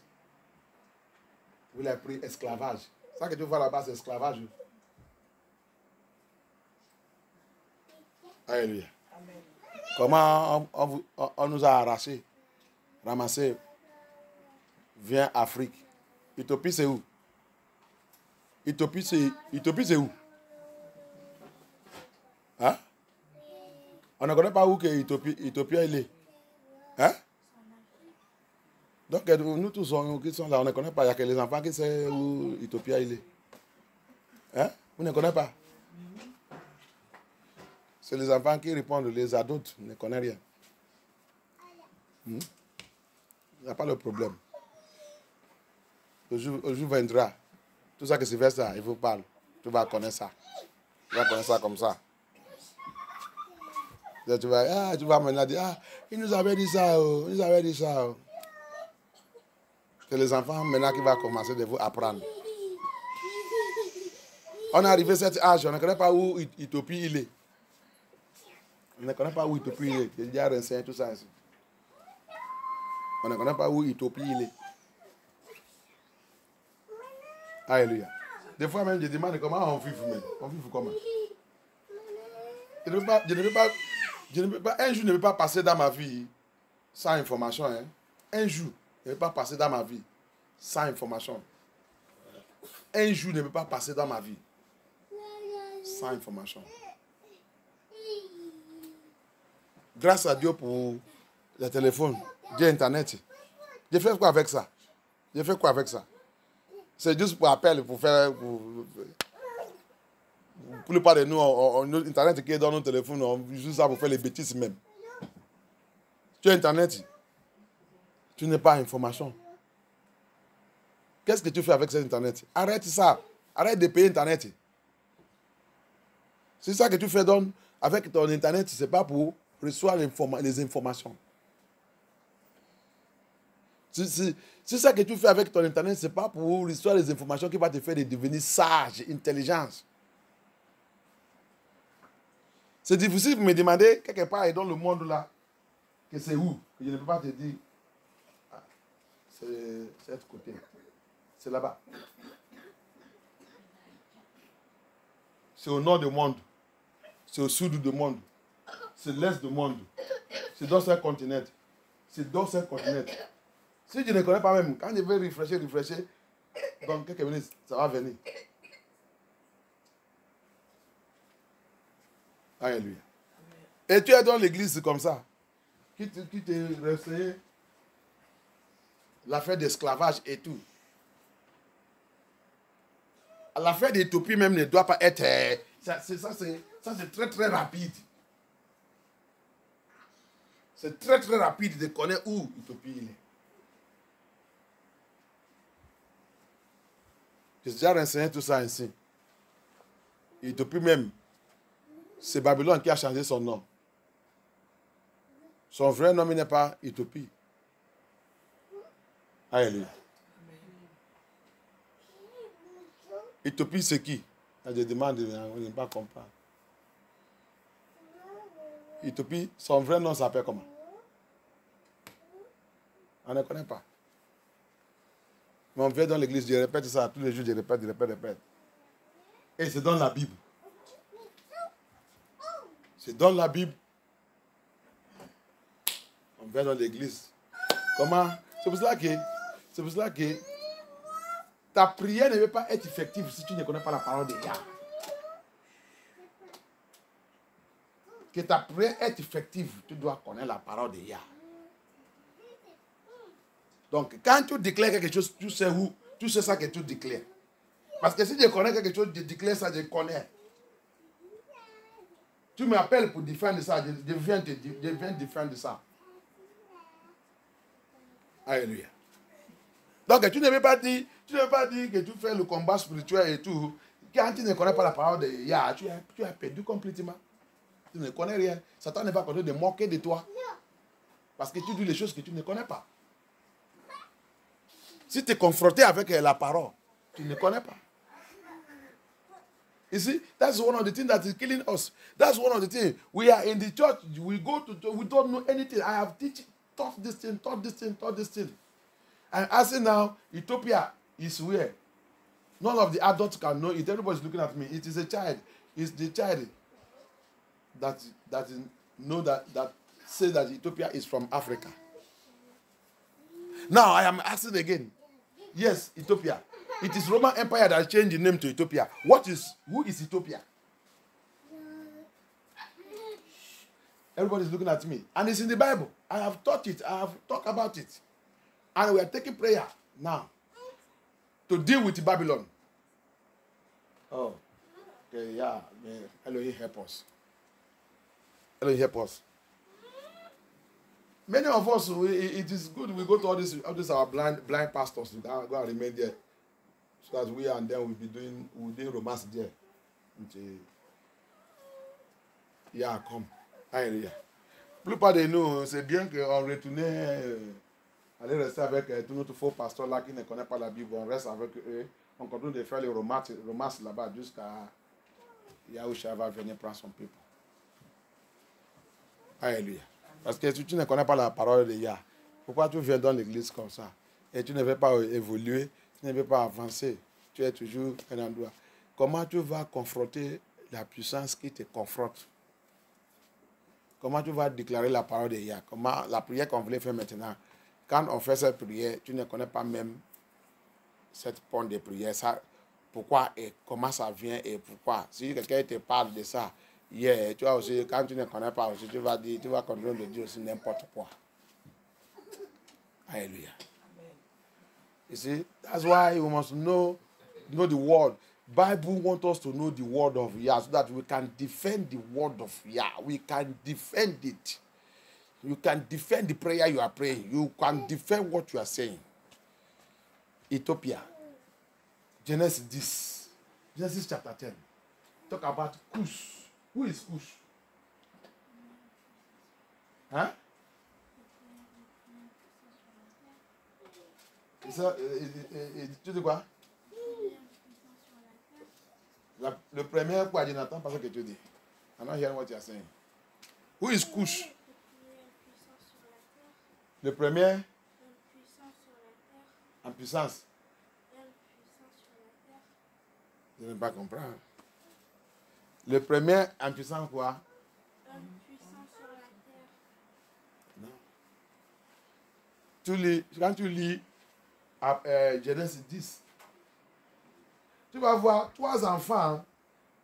Vous l'avez pris esclavage. Ça que tu vois là-bas, c'est esclavage. Alléluia. Comment on nous a arrachés, ramassés, viens Afrique. Éthiopie, c'est où? Éthiopie, c'est où? Hein? On ne connaît pas où que Éthiopie elle est. Hein? Donc, nous tous qui sont là, on ne connaît pas. Il y a que les enfants qui savent où Éthiopie elle est. Hein? Vous ne connaissez pas? C'est les enfants qui répondent, les adultes ne connaissent rien. Il n'y a pas le problème. Le jour viendra. Tout ça que c'est vers ça, il vous parle. Tu vas connaître ça. Tu vas connaître ça comme ça. Donc, tu vas maintenant dire, il nous avait dit ça. Il nous avait dit ça. C'est les enfants maintenant qui vont commencer de vous apprendre. On est arrivé à cet âge, on ne connaît pas où Éthiopie il est. On ne connaît pas où Éthiopie il est. J'ai déjà renseigné tout ça ici. On ne connaît pas où Éthiopie il est. Alléluia. Des fois même, je demande comment on vit vous-même. On vit comment? Je ne peux pas, un jour ne peut pas passer dans ma vie sans information. Hein. Un jour ne peut pas passer dans ma vie sans information. Un jour ne peut pas passer dans ma vie sans information. Grâce à Dieu pour le téléphone, Dieu Internet. J'ai fait quoi avec ça? J'ai fait quoi avec ça? C'est juste pour appel, pour faire... Pour le part de nous, Internet qui est dans nos téléphones, on utilise ça pour faire les bêtises même. Tu as Internet, tu n'as pas information. Qu'est-ce que tu fais avec cet Internet? Arrête ça. Arrête de payer Internet. C'est ça que tu fais avec ton Internet, ce n'est pas pour recevoir les informations. C'est ça que tu fais avec ton Internet, ce n'est pas pour recevoir les informations qui vont te faire devenir sage, intelligence. C'est difficile de me demander quelque part et dans le monde là, que c'est où, que je ne peux pas te dire. Ah, c'est de ce côté. C'est là-bas. C'est au nord du monde. C'est au sud du monde. C'est l'est du monde. C'est dans ce continent. C'est dans ce continent. Si je ne connais pas même, quand je vais réfléchir, dans quelques minutes, ça va venir. Alléluia. Et tu es dans l'église comme ça, qui te renseigne l'affaire d'esclavage et tout. L'affaire d'Éthiopie même ne doit pas être... Ça c'est très très rapide. C'est très très rapide de connaître où l'Éthiopie est. J'ai déjà renseigné tout ça ainsi. L'Éthiopie même, c'est Babylone qui a changé son nom. Son vrai nom n'est pas Éthiopie. Alléluia. Éthiopie, c'est qui? Je demande, on ne peut pas comprendre. Éthiopie, son vrai nom s'appelle comment? On ne connaît pas. Mais on vient dans l'église, je répète ça tous les jours, je répète. Et c'est dans la Bible. C'est dans la Bible. On vient dans l'église. Comment? C'est pour cela que ta prière ne peut pas être effective si tu ne connais pas la parole de Yah. Que ta prière est effective, tu dois connaître la parole de Yah. Donc, quand tu déclares quelque chose, tu sais où, tu sais ça que tu déclares. Parce que si je connais quelque chose, je déclare ça, je connais. Tu m'appelles pour défendre ça, je viens défendre ça. Alléluia. Donc, tu ne veux pas dire que tu fais le combat spirituel et tout. Quand tu ne connais pas la parole de Yah, tu as perdu complètement. Tu ne connais rien. Satan ne va pas continuer de moquer de toi. Parce que tu dis les choses que tu ne connais pas. Si tu es confronté avec la parole, tu ne connais pas. You see, that's one of the things that is killing us. That's one of the things. We are in the church, we go to church, we don't know anything. I have taught this thing. I'm asking now, Ethiopia is where? None of the adults can know it. Everybody's looking at me. It is a child. It's the child that says that Ethiopia is from Africa. Now I am asking again. Yes, Ethiopia. It is Roman Empire that changed the name to Ethiopia. Who is Ethiopia? Everybody is looking at me. And it's in the Bible. I have taught it. I have talked about it. And we are taking prayer now to deal with Babylon. Oh, okay, yeah. Elohim help us. Elohim help us. Many of us, it is good we go to all these our blind pastors to go and remain there. So that we and them will be doing romance there. Until, yeah, come. Alléluia. La plupart de nous, c'est bien qu'on retourne, aller rester avec tous nos faux pasteurs là qui ne connaissent pas la Bible. On reste avec eux. On continue de faire les romances là-bas jusqu'à Yahushua va venir prendre son peuple. Alléluia. Parce que si tu ne connais pas la parole de Yah, pourquoi tu viens dans l'église comme ça? Et tu ne veux pas évoluer, tu ne veux pas avancer. tu es toujours un endroit. Comment tu vas confronter la puissance qui te confronte? Comment tu vas déclarer la parole de Yah? Comment la prière qu'on voulait faire maintenant? Quand on fait cette prière, tu ne connais pas même cette forme de prière. Ça, pourquoi et comment ça vient et pourquoi? Si quelqu'un te parle de ça, tu vois aussi, quand tu ne connais pas aussi, tu vas continuer de dire aussi n'importe quoi. Alléluia. You see, that's why we must know the word. Bible wants us to know the word of Yah so that we can defend the word of Yah. We can defend it. You can defend the prayer you are praying. You can defend what you are saying. Ethiopia. Genesis 10. Genesis chapter 10. Talk about Cush. Who is Cush? Hein? Tu dis quoi? Le premier quoi, je n'entends pas ce que tu dis. I'm not hearing what you are saying. Who is Cush? Le premier en puissance. Je ne vais pas comprendre. Le premier en puissance quoi? Non. Quand tu lis Genèse 10, tu vas voir trois enfants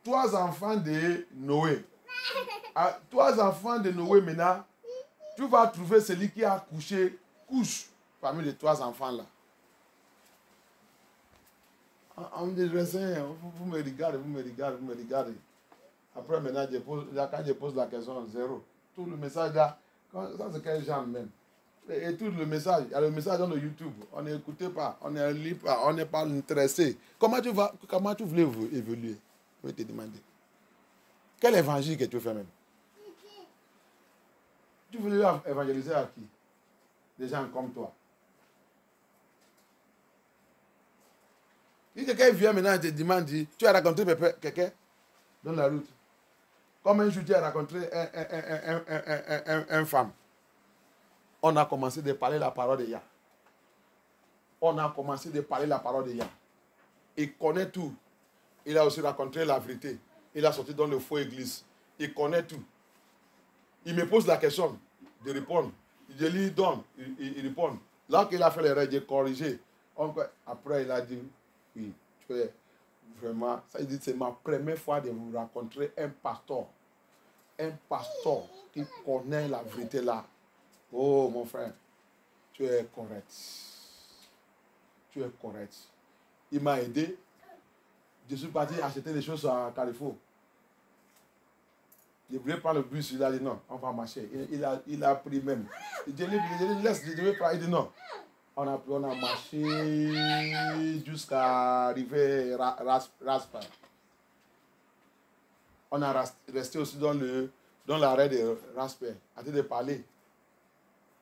de Noé. Trois enfants de Noé maintenant, tu vas trouver celui qui a couche parmi les trois enfants là. On me dit, vous me regardez. Après maintenant, quand je pose la question, zéro. Tout le message là, ça c'est quel genre même. Et tout le message, il y a le message dans le YouTube, on n'écoute pas, on ne lit pas, on n'est pas intéressé. Comment tu voulais évoluer? Je vais te demander. Quel évangile que tu fais même? Tu voulais évangéliser à qui? Des gens comme toi. Si quelqu'un vient maintenant et te demande, tu as rencontré quelqu'un dans la route. Comme un jour tu as rencontré une femme. On a commencé de parler la parole de Yah. Il connaît tout. Il a aussi rencontré la vérité. Il a sorti dans le faux église. Il connaît tout. Il me pose la question de répondre. Je lui donne. Il répond. Là qu'il a fait l'erreur, j'ai corrigé. Après, il a dit, oui, tu es vraiment... Ça, il dit, c'est ma première fois de vous rencontrer un pasteur. Un pasteur qui connaît la vérité là. Oh, mon frère, tu es correct. Il m'a aidé. Je suis parti acheter des choses à Carrefour. Je voulais prendre le bus. Il a dit non, on va marcher. Il a pris même. Je lui ai dit, laisse, je vais prendre. Il dit non. On a marché jusqu'à arriver Raspa. On a resté aussi dans l'arrêt de Raspa. À train de parler.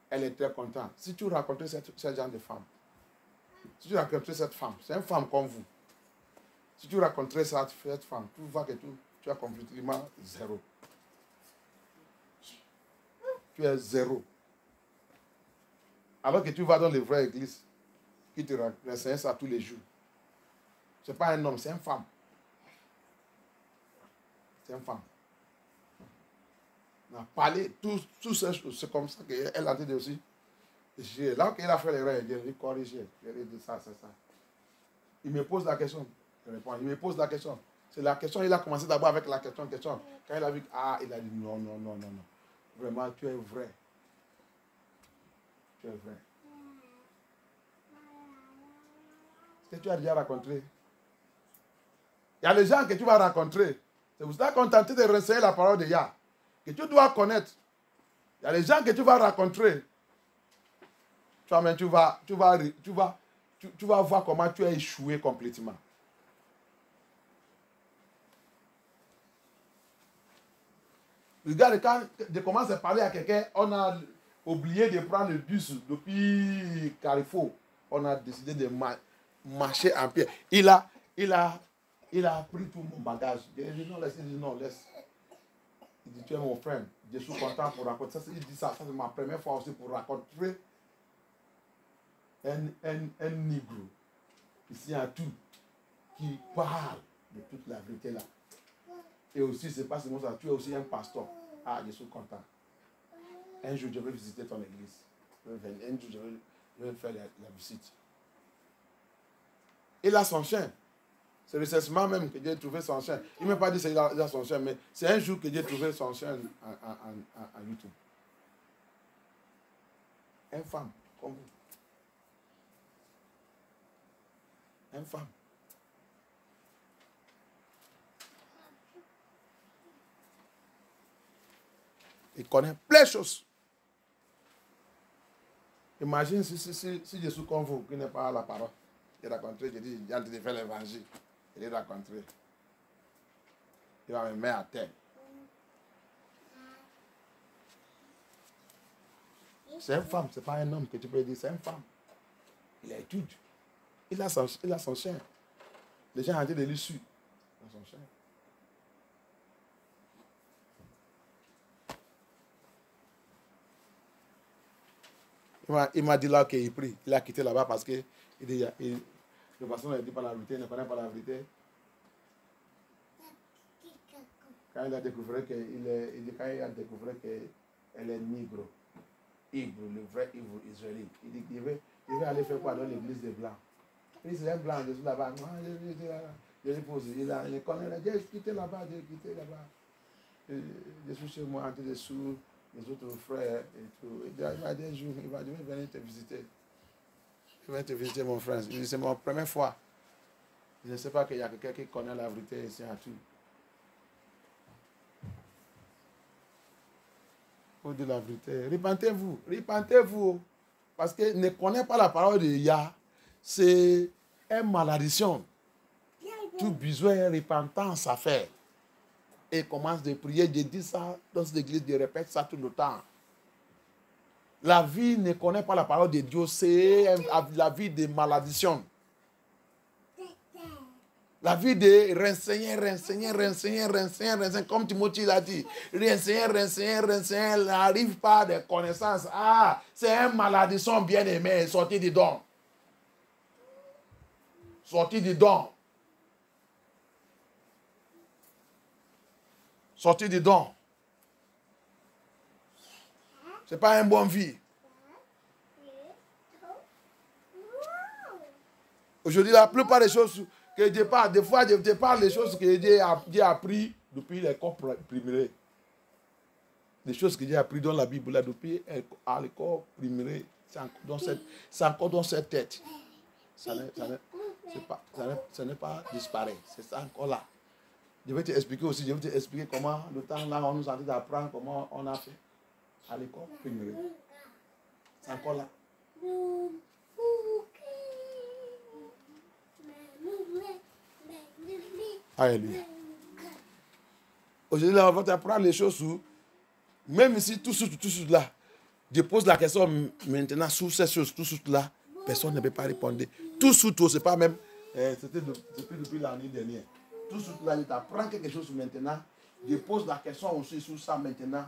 Elle est très contente. Si tu rencontres ce genre de femme, si tu rencontres cette femme, c'est une femme comme vous. Si tu rencontres cette femme, tu vois que tu as complètement zéro. Tu es zéro. Alors que tu vas dans les vraies églises qui te renseignent ça tous les jours. Ce n'est pas un homme, c'est une femme. C'est une femme. On a parlé, tout ça, c'est comme ça qu'elle a dit aussi. Là qu'elle a fait l'erreur, il corrigé. Il dit ça, c'est ça. Il me pose la question. Je réponds. Il me pose la question. C'est la question, il a commencé d'abord avec la question. Quand il a vu, il a dit non. Vraiment, tu es vrai. Tu es vrai. Est-ce que tu as déjà rencontré? Il y a les gens que tu vas rencontrer. C'est pour ça qu'on tente de renseigner la parole de Yah. Que tu dois connaître. Il y a les gens que tu vas rencontrer. Tu vas voir comment tu as échoué complètement. Regarde, quand je commence à parler à quelqu'un, on a oublié de prendre le bus depuis Carrefour. On a décidé de marcher en pied. Il a pris tout mon bagage. Je lui ai dit non, laisse. Il dit, tu es mon frère. Je suis content pour raconter ça. Il dit ça, c'est ma première fois aussi pour rencontrer un négro. Ici, à tout. qui parle de toute la vérité là. Et aussi, c'est pas seulement ça, tu es aussi un pasteur. Ah, je suis content. Un jour, je vais visiter ton église. Un jour, je vais faire la visite. Il a son chien. C'est récemment même que Dieu a trouvé son chien. Il ne m'a pas dit qu'il a son chien, mais c'est un jour que Dieu a trouvé son chien en YouTube. Une femme, comme vous. Une femme. Il connaît plein de choses. Imagine si je suis comme vous, qui n'est pas la parole. Il raconterait, je dis, j'ai en train de faire l'évangile. Il raconterait. Il va me mettre à terre. C'est une femme, ce n'est pas un homme que tu peux dire, c'est une femme. Il a étudié. Il a son chien. Les gens ont dit de lui suivre. Il a son chien. Il m'a dit là qu'il prie. Il a quitté là-bas parce que le pasteur ne dit pas la vérité, il ne connaît pas la vérité. Quand il a découvert qu'elle est nigre, le vrai Hébreu israélite, il dit qu'il veut aller faire quoi dans l'église des Blancs. Il dit c'est un blanc, je suis là-bas. Je lui pose, il connaît, j'ai quitté là-bas. Je suis chez moi en train de sous les autres frères et tout. Il m'a dit un jour, il va venir te visiter. Je vais te visiter mon frère. Il dit, c'est ma première fois. Je ne sais pas qu'il y a quelqu'un qui connaît la vérité ici à tout. Pour dire la vérité. Repentez-vous. Parce que ne connaît pas la parole de Yah, c'est une malédiction. Tout besoin de repentance à faire. Et commence de prier, je dis ça dans cette église, je répète ça tout le temps. La vie ne connaît pas la parole de Dieu, c'est la vie de malédiction. La vie de renseigner, comme Timothée l'a dit. Renseigner, elle n'arrive pas de connaissances. Ah, c'est une malédiction bien-aimée, sortez du don. Sortez du don. Sortez du don. Ce n'est pas une bonne vie. Aujourd'hui, la plupart des choses que je parle, des fois, je te parle des choses que j'ai appris depuis l'école primaire. Des choses que j'ai appris dans la Bible, là, depuis l'école primaire. C'est encore dans cette tête. Ça n'est pas disparu. C'est ça encore là. Je vais te expliquer aussi, comment le temps là, on nous a dit d'apprendre comment on a fait à l'école primaire. C'est encore là. Alléluia. Aujourd'hui, là, on va t'apprendre les choses où, même si tout là, je pose la question maintenant sur ces choses, tout là, personne ne peut pas répondre. Tout, c'est pas même, c'était depuis l'année dernière. Tout là, je t'apprends quelque chose maintenant, je pose la question aussi sur ça maintenant.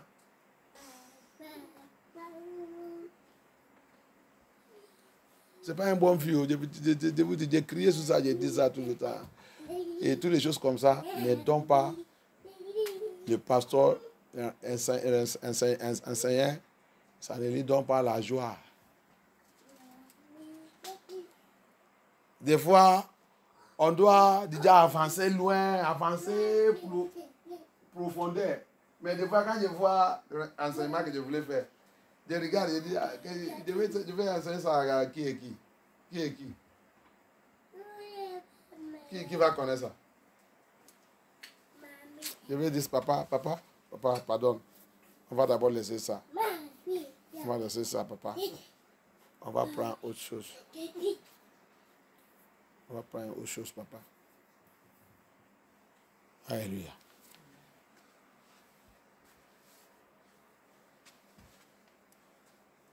C'est pas un bon vieux. J'ai crié sur ça, j'ai dit ça tout le temps. Et toutes les choses comme ça ne donnent pas le pasteur enseignant, ça ne lui donne pas la joie. Des fois, on doit déjà avancer loin, avancer profondeur. Mais des fois, quand je vois l'enseignement que je voulais faire, je regarde, je dis, je vais enseigner ça à qui est qui. Qui est qui? Qui va connaître ça? Je vais dire, papa, pardon. On va d'abord laisser ça. On va laisser ça, papa. On va prendre autre chose. On va prendre autre chose, papa. Alléluia.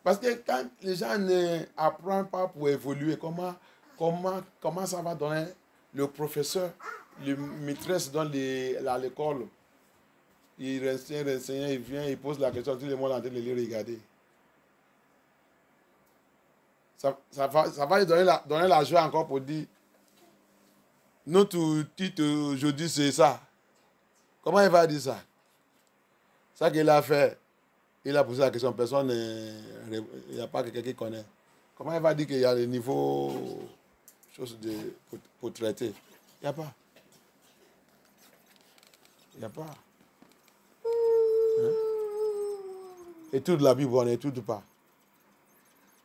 Parce que quand les gens n'apprennent pas pour évoluer, comment ça va donner le professeur, le maîtresse dans l'école, il renseigne, il vient, il pose la question, tout le monde est en train de les regarder. Ça va lui donner la joie encore pour dire, Notre titre aujourd'hui, c'est ça. Comment il va dire ça? Ça qu'il a fait, il a posé la question, personne, il n'y a pas quelqu'un qui connaît. Comment il va dire qu'il y a des niveaux, choses pour traiter? Il n'y a pas. Il n'y a pas. Hein? Étude la Bible, on n'étude pas.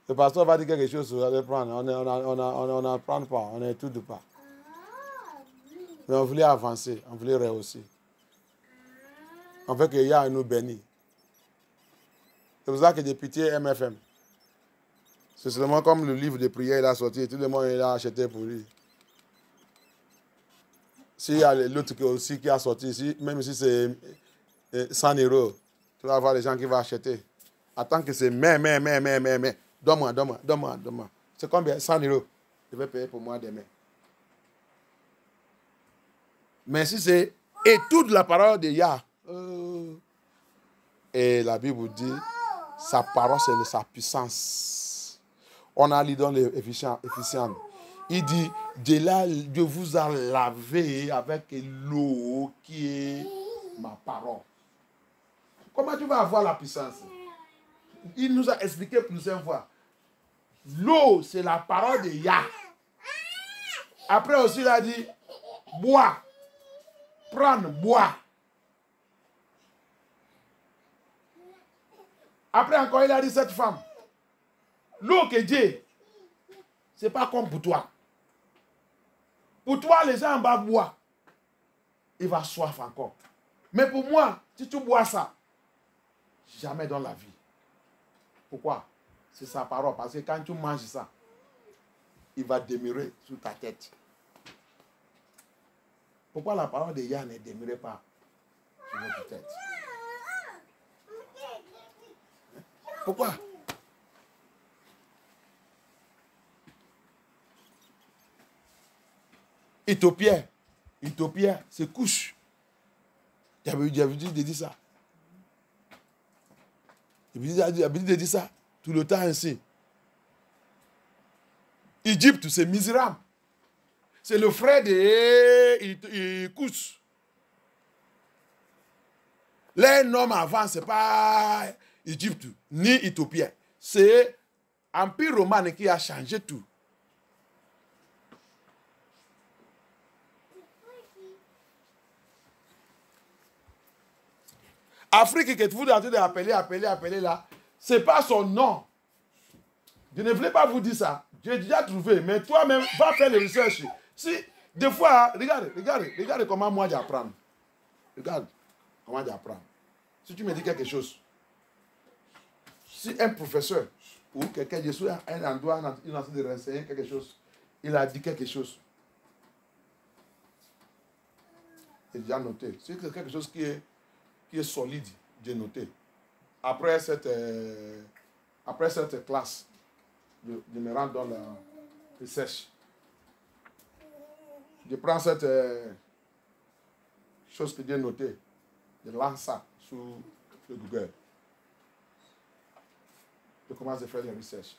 Le pasteur va dire quelque chose, on va prendre, on n'apprend pas, on n'étude pas. Mais on voulait avancer, on voulait rehausser. On veut qu'il y ait nous béni. C'est pour ça que j'ai pitié MFM. C'est seulement comme le livre de prière, il a sorti, tout le monde il a acheté pour lui. S'il y a l'autre aussi qui a sorti ici, même si c'est 100 €, tu vas avoir les gens qui vont acheter. Attends que c'est mais. Donne-moi. C'est combien? 100 €. Je vais payer pour moi demain. Mais si c'est étude la parole de Yah, et la Bible dit, sa parole c'est sa puissance. On a lu dans les Éphésiens. Il dit, de là, Dieu vous a lavé avec l'eau qui est ma parole. Comment tu vas avoir la puissance? Il nous a expliqué plusieurs fois. L'eau, c'est la parole de Yah. Après aussi, il a dit, bois. Prendre, bois. Après encore, il a dit cette femme. L'eau que Dieu, ce n'est pas comme pour toi. Pour toi, les gens en bas boivent. Il va soif encore. Mais pour moi, si tu bois ça, jamais dans la vie. Pourquoi? C'est sa parole. Parce que quand tu manges ça, il va demeurer sur ta tête. Pourquoi la parole de Yah ne demeurait pas sur votre tête? Pourquoi? Utopia, c'est couche. J'avais dit de dire ça. J'avais dit de dire ça tout le temps ainsi. Égypte, c'est misérable. C'est le frère de Couche. Les noms avant, ce n'est pas Égypte, ni Éthiopien. C'est l'Empire romain qui a changé tout. Afrique que vous êtes en train d'appeler là, ce n'est pas son nom. Je ne voulais pas vous dire ça. J'ai déjà trouvé, mais toi-même, va faire les recherches. Si, des fois, regarde comment moi j'apprends. Regarde comment j'apprends. Si tu me dis quelque chose, si un professeur ou quelqu'un, je suis à un endroit, il est en train de renseigner quelque chose, il a dit quelque chose, j'ai déjà noté. Si c'est quelque chose qui est solide, j'ai noté. Après cette classe, je me rends dans la recherche. Je prends cette chose que j'ai notée, je lance ça sur le Google. Je commence à faire les recherches.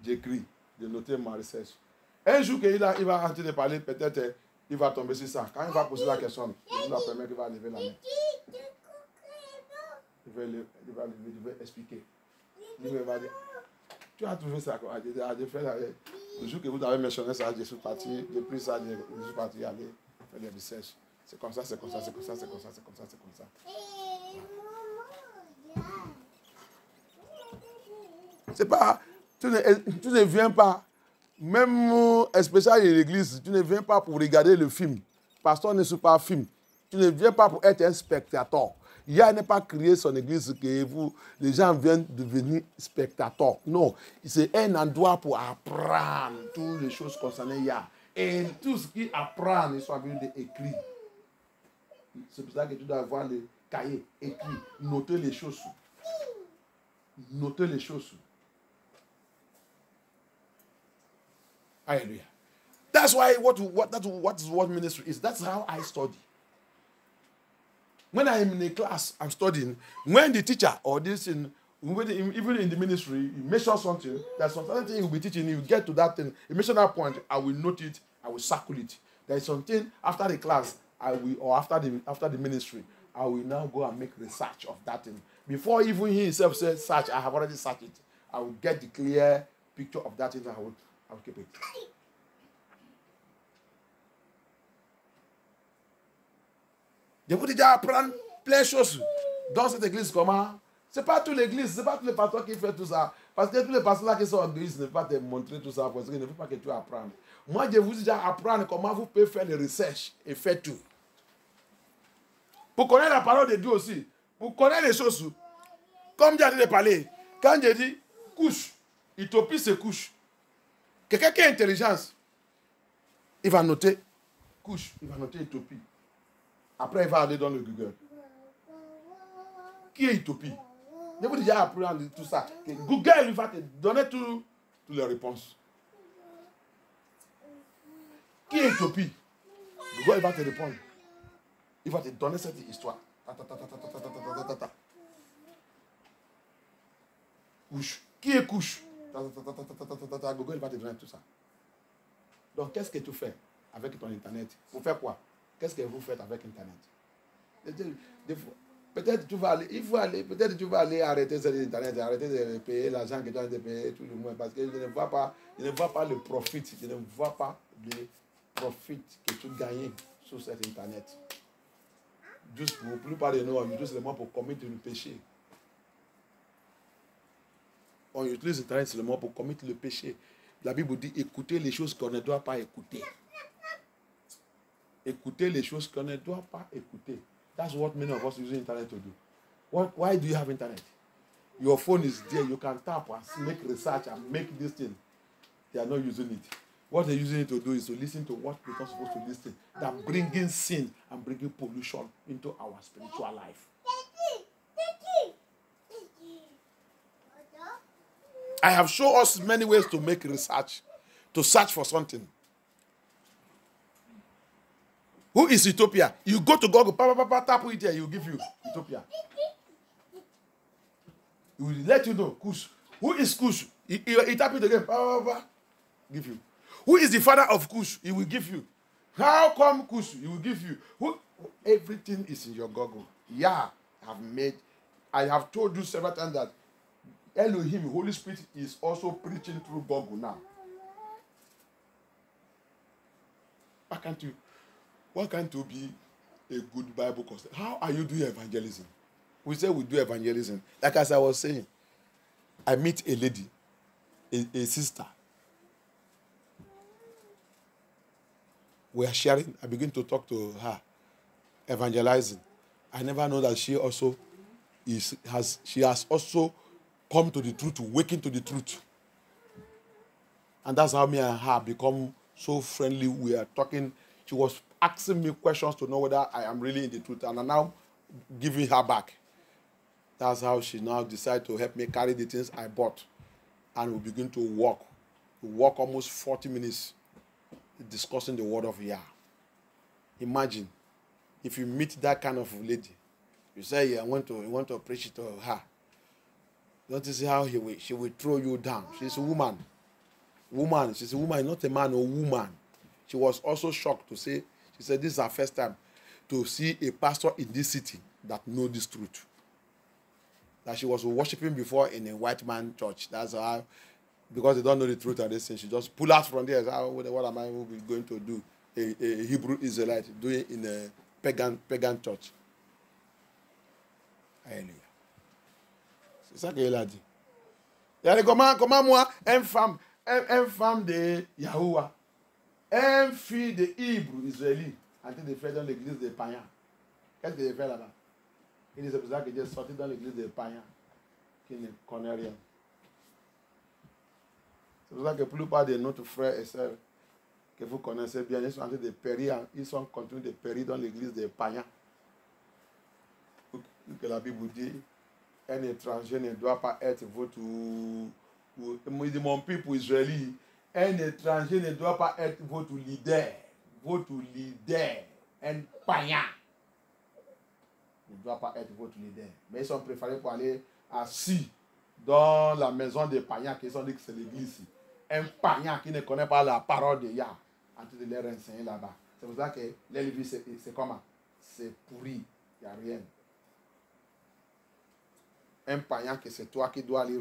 J'écris, j'ai noté ma recherche. Un jour qu'il va arrêter de parler, peut-être il va tomber sur ça. Quand il va poser la question, il va permettre qu'il va lever la main. Il va expliquer. Il va dire, tu as trouvé ça quoi? Le jour que vous avez mentionné ça, je suis parti, j'ai pris ça, je suis parti aller faire les recherches. C'est comme ça. C'est pas, tu ne viens pas, même spécial de l'église, tu ne viens pas pour regarder le film. Pasteur ne suit pas film. Tu ne viens pas pour être un spectateur. Yah n'est pas créé son église que les gens viennent devenir spectateurs. Non, c'est un endroit pour apprendre toutes les choses concernant Yah. Et tout ce qu'ils apprennent, ils sont venus d'écrire. C'est pour ça que tu dois avoir le cahier, écrit, noter les choses. Noter les choses. Hallelujah. That's why what ministry is. That's how I study. When I'm in a class, I'm studying. When the teacher or this even in the ministry, you mention something, there's something you'll be teaching, you get to that thing, you mention that point, I will note it, I will circle it. There is something after the class, or after the ministry, I will now go and make research of that thing. Before even he himself says search, I have already searched it. I will get the clear picture of that thing, I will keep it. Je vous dis déjà apprendre plein de choses dans cette église. Comment? C'est pas toute l'église, c'est pas tous les pasteurs qui font tout ça. Parce que tous les pasteurs là qui sont en église ne peuvent pas te montrer tout ça parce qu'ils ne veulent pas que tu apprennes. Moi, je vous dis déjà apprendre comment vous pouvez faire des recherches et faire tout. Pour connaître la parole de Dieu aussi. Pour connaître les choses. Comme j'ai dit de parler. Quand je dis couche, utopie c'est couche. Quelqu'un qui a intelligence, il va noter couche, il va noter utopie. Après, il va aller dans le Google. Qui est utopie? Je vous dis déjà apprendre tout ça. Google il va te donner toutes les réponses. Qui est utopie? Google il va te répondre. Il va te donner cette histoire. Couche. Qui est couche? Google va te donner tout ça. Donc, qu'est-ce que tu fais avec ton Internet? Vous faites quoi? Qu'est-ce que vous faites avec Internet? Peut-être tu vas aller, peut-être tu vas aller arrêter cet Internet, arrêter de payer l'argent que tu as de payer tout le mois parce que je ne vois pas le profit, je ne vois pas le profit que tu gagnes sur cet Internet. Juste pour la plupart de nous, on utilise seulement pour commettre le péché. On utilise Internet seulement pour commettre le péché. La Bible dit écoutez les choses qu'on ne doit pas écouter. Écoutez les choses qu'on ne doit pas écouter. That's what many of us use Internet to do. Why do you have Internet? Your phone is there. You can tap and make research and make this thing. They are not using it. What they're using it to do is to listen to what they're not supposed to listen. That bringing sin and bringing pollution into our spiritual life. I have shown us many ways to make research, to search for something. Who is Utopia? You go to Google, tap it here, he will give you Utopia. He will let you know, Kush. Who is Kush? He tap it again, give you. Who is the father of Kush? He will give you. How come Kush? He will give you. Everything is in your Google. Yeah, I have told you several times that Elohim, Holy Spirit, is also preaching through Google now. Why can't you be a good Bible concept? How are you doing evangelism? We say we do evangelism. Like as I was saying, I meet a lady, a sister. We are sharing. I begin to talk to her, evangelizing. I never know that she also has also come to the truth, to awaken to the truth. And that's how me and her become so friendly. We are talking. She was asking me questions to know whether I am really in the truth, and I'm now giving her back. That's how she now decided to help me carry the things I bought, and we begin to walk. We walk almost 40 minutes discussing the word of Yah. Imagine if you meet that kind of lady, you say, "Yeah, I want to preach it to her." Don't you see how she will throw you down? She's a woman. She's a woman, not a man or woman. She was also shocked to say, she said, this is her first time to see a pastor in this city that knows this truth. That she was worshiping before in a white man church. That's how, because they don't know the truth and this thing, she just pull out from there. What am I going to do? A Hebrew Israelite doing in a pagan church. Hallelujah. C'est ça qu'elle a dit. Il a dit, comment moi, une femme de Yahuwah, une fille de Hébreu israélite, en train de faire dans l'église des païens. Qu'est-ce qu'elle fait là-bas? Il dit, c'est pour ça que Dieu est sorti dans l'église des païens, qui ne connaît rien. C'est pour ça que la plupart de notre frères et sœurs que vous connaissez bien, ils sont en train de périr, ils sont en train de périr dans l'église des païens. Que la Bible dit, un étranger ne doit pas être votre... Mon peuple israélien, un étranger ne doit pas être votre leader. Votre leader, un païen, ne doit pas être votre leader. Mais ils sont préparés pour aller assis dans la maison des païens qui sont dit que c'est l'église. Un païen qui ne connaît pas la parole de Yah, en train de les renseigner là-bas. C'est pour ça que les livres, c'est comment? C'est pourri, il n'y a rien. Un païen que c'est toi qui dois lui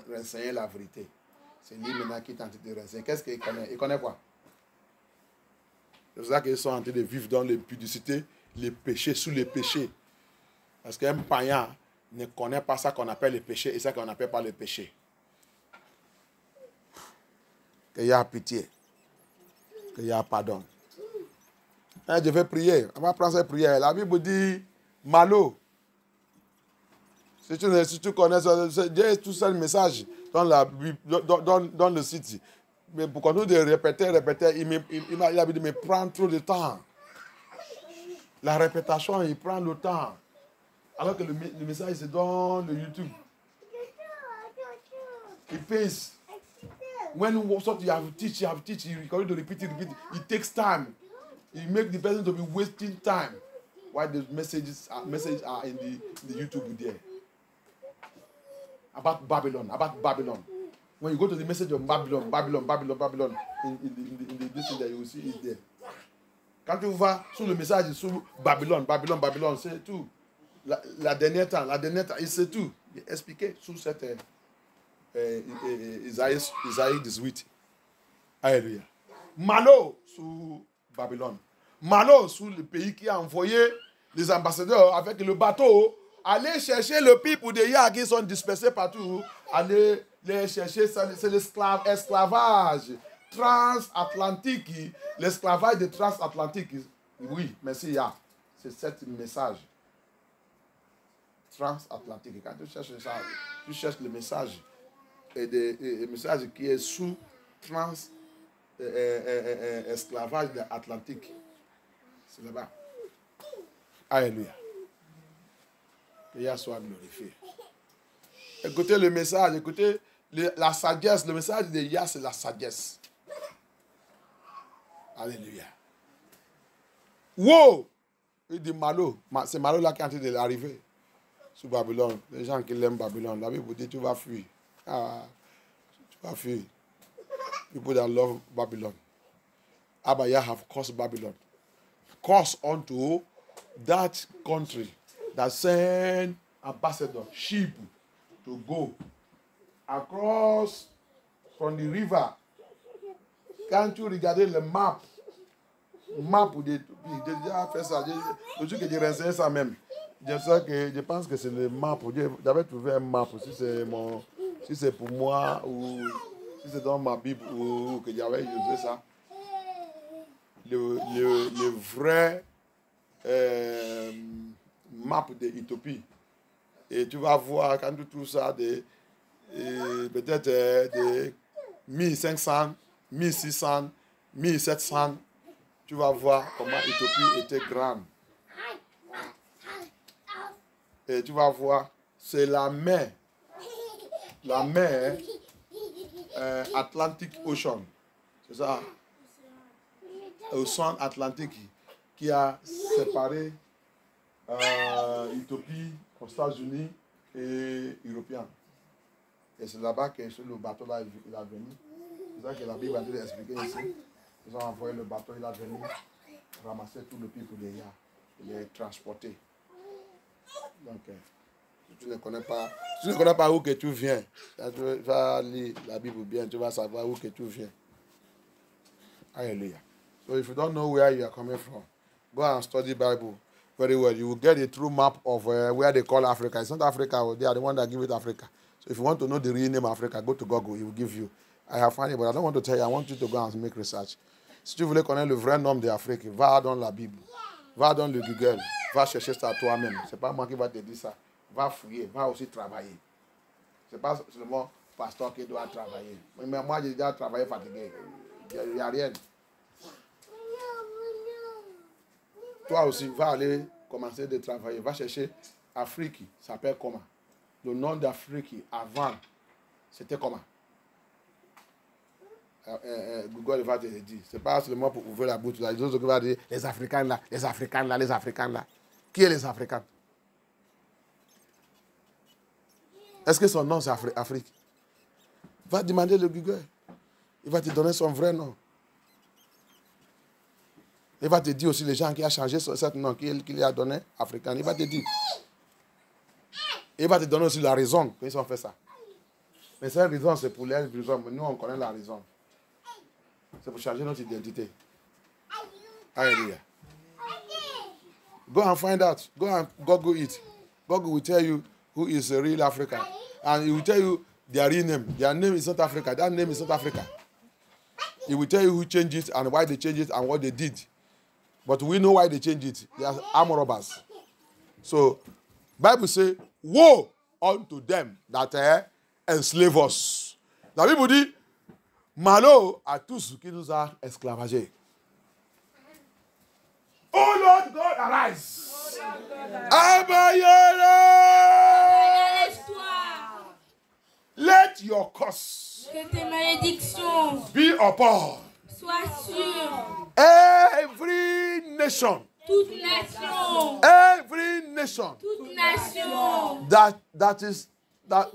renseigner la vérité. C'est lui maintenant qui est en train de renseigner. Qu'est-ce qu'il connaît? Il connaît quoi? C'est pour ça qu'ils sont en train de vivre dans l'impudicité, les péchés sous les péchés. Parce qu'un païen ne connaît pas ça qu'on appelle le péché et ça qu'on n'appelle pas le péché. Qu'il y a pitié. Qu'il y a pardon. Je vais prier. On va prendre cette prière. La Bible dit Malo. Si tu connais j'ai tout ça le message dans le site. Mais pour qu'on nous de répéter, il a dit, mais prend trop de temps. La répétition, il prend le temps. Alors que le message, c'est dans le YouTube. It pays. When you have to teach, you continue to repeat. It takes time. It makes the person to be wasting time. While the messages are in the YouTube there. About Babylon. When you go to the message of Babylon, in the this thing that you will see it there. Quand tu vas sur le message sur Babylone, c'est tout. La dernière temps, c'est tout. Expliqué sur cette Isaïe 18. Alléluia. Malo sur Babylone. Malo sur le pays qui a envoyé les ambassadeurs avec le bateau. Allez chercher le peuple de Yah qui sont dispersés partout. Allez les chercher, c'est l'esclavage transatlantique. L'esclavage de transatlantique. Oui, merci Yah. C'est ce message. Transatlantique. Quand tu cherches ça, tu cherches le message. Et le message qui est sous esclavage atlantique. C'est là-bas. Alléluia. Que Yah soit glorifié. Écoutez le message, écoutez la sagesse. Le message de Yah, c'est la sagesse. Alléluia. Wow! Il dit Malo. C'est Malo là qui est en train d'arriver. Sous Babylone. Les gens qui l'aiment Babylone. La Bible dit tu vas fuir. Tu vas fuir. People that love Babylon. Abba have caused Babylon. Caused unto that country that send ambassador, sheep, to go across from the river. Quand tu regardes le map de j'ai déjà fait ça. Le jour que j'ai renseigné ça même. Je pense que c'est le map. J'avais trouvé un map. Si c'est pour moi ou si c'est dans ma Bible ou que j'avais usé ça. Le vrai map de l'Éthiopie. Et tu vas voir quand tu trouves ça peut-être de 1500, 1600, 1700. Tu vas voir comment l'Éthiopie était grande. Et tu vas voir, c'est la mer Atlantic Ocean. C'est ça. Océan Atlantique qui a séparé l'Éthiopie aux États-Unis et Européens. Et c'est là-bas que sur le bateau là, il a venu. C'est ça que la Bible a dû expliquer ici. Ils ont envoyé le bateau, il a venu ramasser tout le peuple de Yah et les transporter. Donc, si tu ne connais pas où que tu viens, tu vas lire la Bible bien, tu vas savoir où que tu viens. Hallelujah. So if you don't know where you are coming from, go and study Bible very well. You will get a true map of where they call Africa. It's not Africa. They are the one that give it Africa. So if you want to know the real name of Africa, go to Google. He will give you. I have found it, but I don't want to tell you. I want you to go and make research. Si tu voulais connaître le vrai nom de l'Afrique, va dans la Bible. Va dans le Google. Va chercher ça toi-même. Ce n'est pas moi qui va te dire ça. Va fouiller. Va aussi travailler. Ce n'est pas seulement le pasteur qui doit travailler. Mais moi, j'ai déjà travaillé fatigué. Il n'y a rien. Toi aussi, va aller commencer de travailler. Va chercher Afrique. Ça s'appelle comment? Le nom d'Afrique avant, c'était comment? Google va te le dire. Ce n'est pas seulement pour ouvrir la bouche. Les autres qui vont dire les Africains là, les Africains là. Qui est les Africains? Est-ce que son nom, c'est Afrique? Va demander le Google. Il va te donner son vrai nom. Il va te dire aussi les gens qui ont changé ce nom qu'il lui a donné, africain. Il va te dire. Il va te donner aussi la raison qu'ils ont fait ça. Mais cette raison, c'est pour les raisons. Mais nous, on connaît la raison. C'est pour changer notre identité. Hallelujah. Go and find out. Go and Google it. Google will tell you who is a real African. And he will tell you their real name. Their name is not Africa. That name is not Africa. He will tell you who changed it and why they changed it and what they did. But we know why they changed it. They are armed robbers. So, Bible says, woe unto them that enslave us. La Bible dit, malheur à tous ceux qui nous ont esclavagés. Oh Lord God, arise. Abayara. Let your curse Que tes malédictions be upon soient sur every nation. toute nation. Every nation Toute nation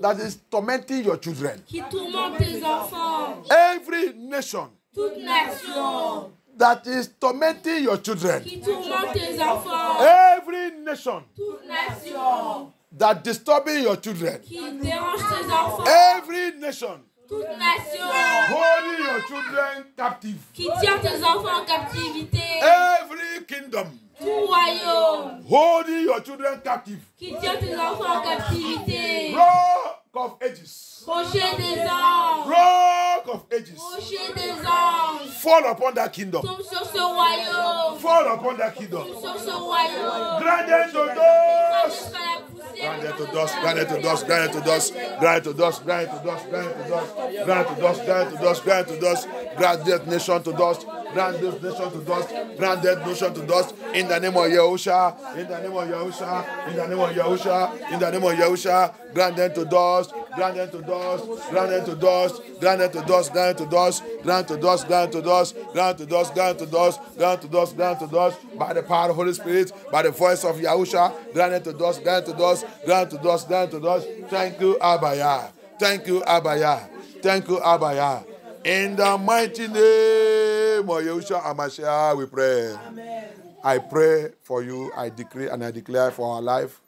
that is tormenting your children. qui tourmente tes enfants. Every nation Toute nation that is tormenting your children. qui tourmente tes enfants. Every nation Toute nation that disturbing your children. qui dérange tes enfants. Every nation Toute nation holding your children captive. qui tient tes enfants en captivité. Every kingdom Tout royaume holding your children captive. qui tient tes enfants en captivité. Rock of ages. Rocher des anges. Rock of ages. Rocher des anges. Fall upon that kingdom. Tombe sur ce royaume. Fall upon that kingdom. Tombe sur ce royaume. Grant them to those. Jusqu'à la poussière. Grant it to dust, grant it to dust, grant it to dust, grant it to dust, grant it to dust, grant it to dust, grant it to dust, grant it to dust, grant it to dust, grant that nation to dust, grant this nation to dust, grant that nation to dust, in the name of Yahusha, in the name of Yahusha, in the name of Yahusha, in the name of Yahusha, grant them to dust, grant them to dust, grant them to dust, grant them to dust, grant to dust, grant to dust, grant to dust, grant to dust, grant to dust, grant to dust, grant to dust, by the power of the Holy Spirit, by the voice of Yahusha, grant them to dust, grant to dust, grant to dust, grant to dust. Thank you, Abaya. Thank you, Abaya. Thank you, Abaya. In the mighty name of Yahusha Hamashiach, we pray. Amen. I pray for you, I decree and I declare for our life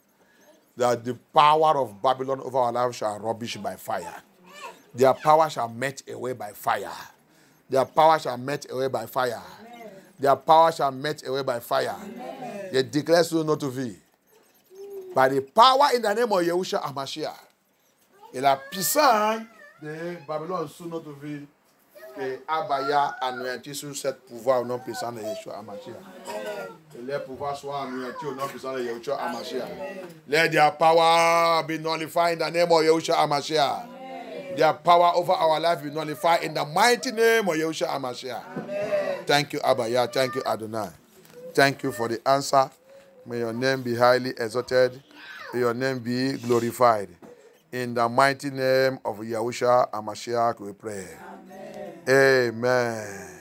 that the power of Babylon over our life shall rubbish by fire. Their power shall melt away by fire. Their power shall melt away by fire. Their power shall melt away by fire. They declare so not to be. By the power in the name of Yahusha Hamashiach. Et la puissance de Babylone sous notre vie, que Abaya anéantit sur cette pouvoir au nom puissant de Yeshua Hamashiach. Que les pouvoirs soient anéantis au nom puissant de Yeshua Hamashiach. Let their power be nullified in the name of Yeshua Hamashiach. Their power over our life be nullified in the mighty name of Yeshua Hamashiach. Thank you, Abaya. Thank you, Adonai. Thank you for the answer. May your name be highly exalted. May your name be glorified. In the mighty name of Yahusha Hamashiach, we pray. Amen. Amen.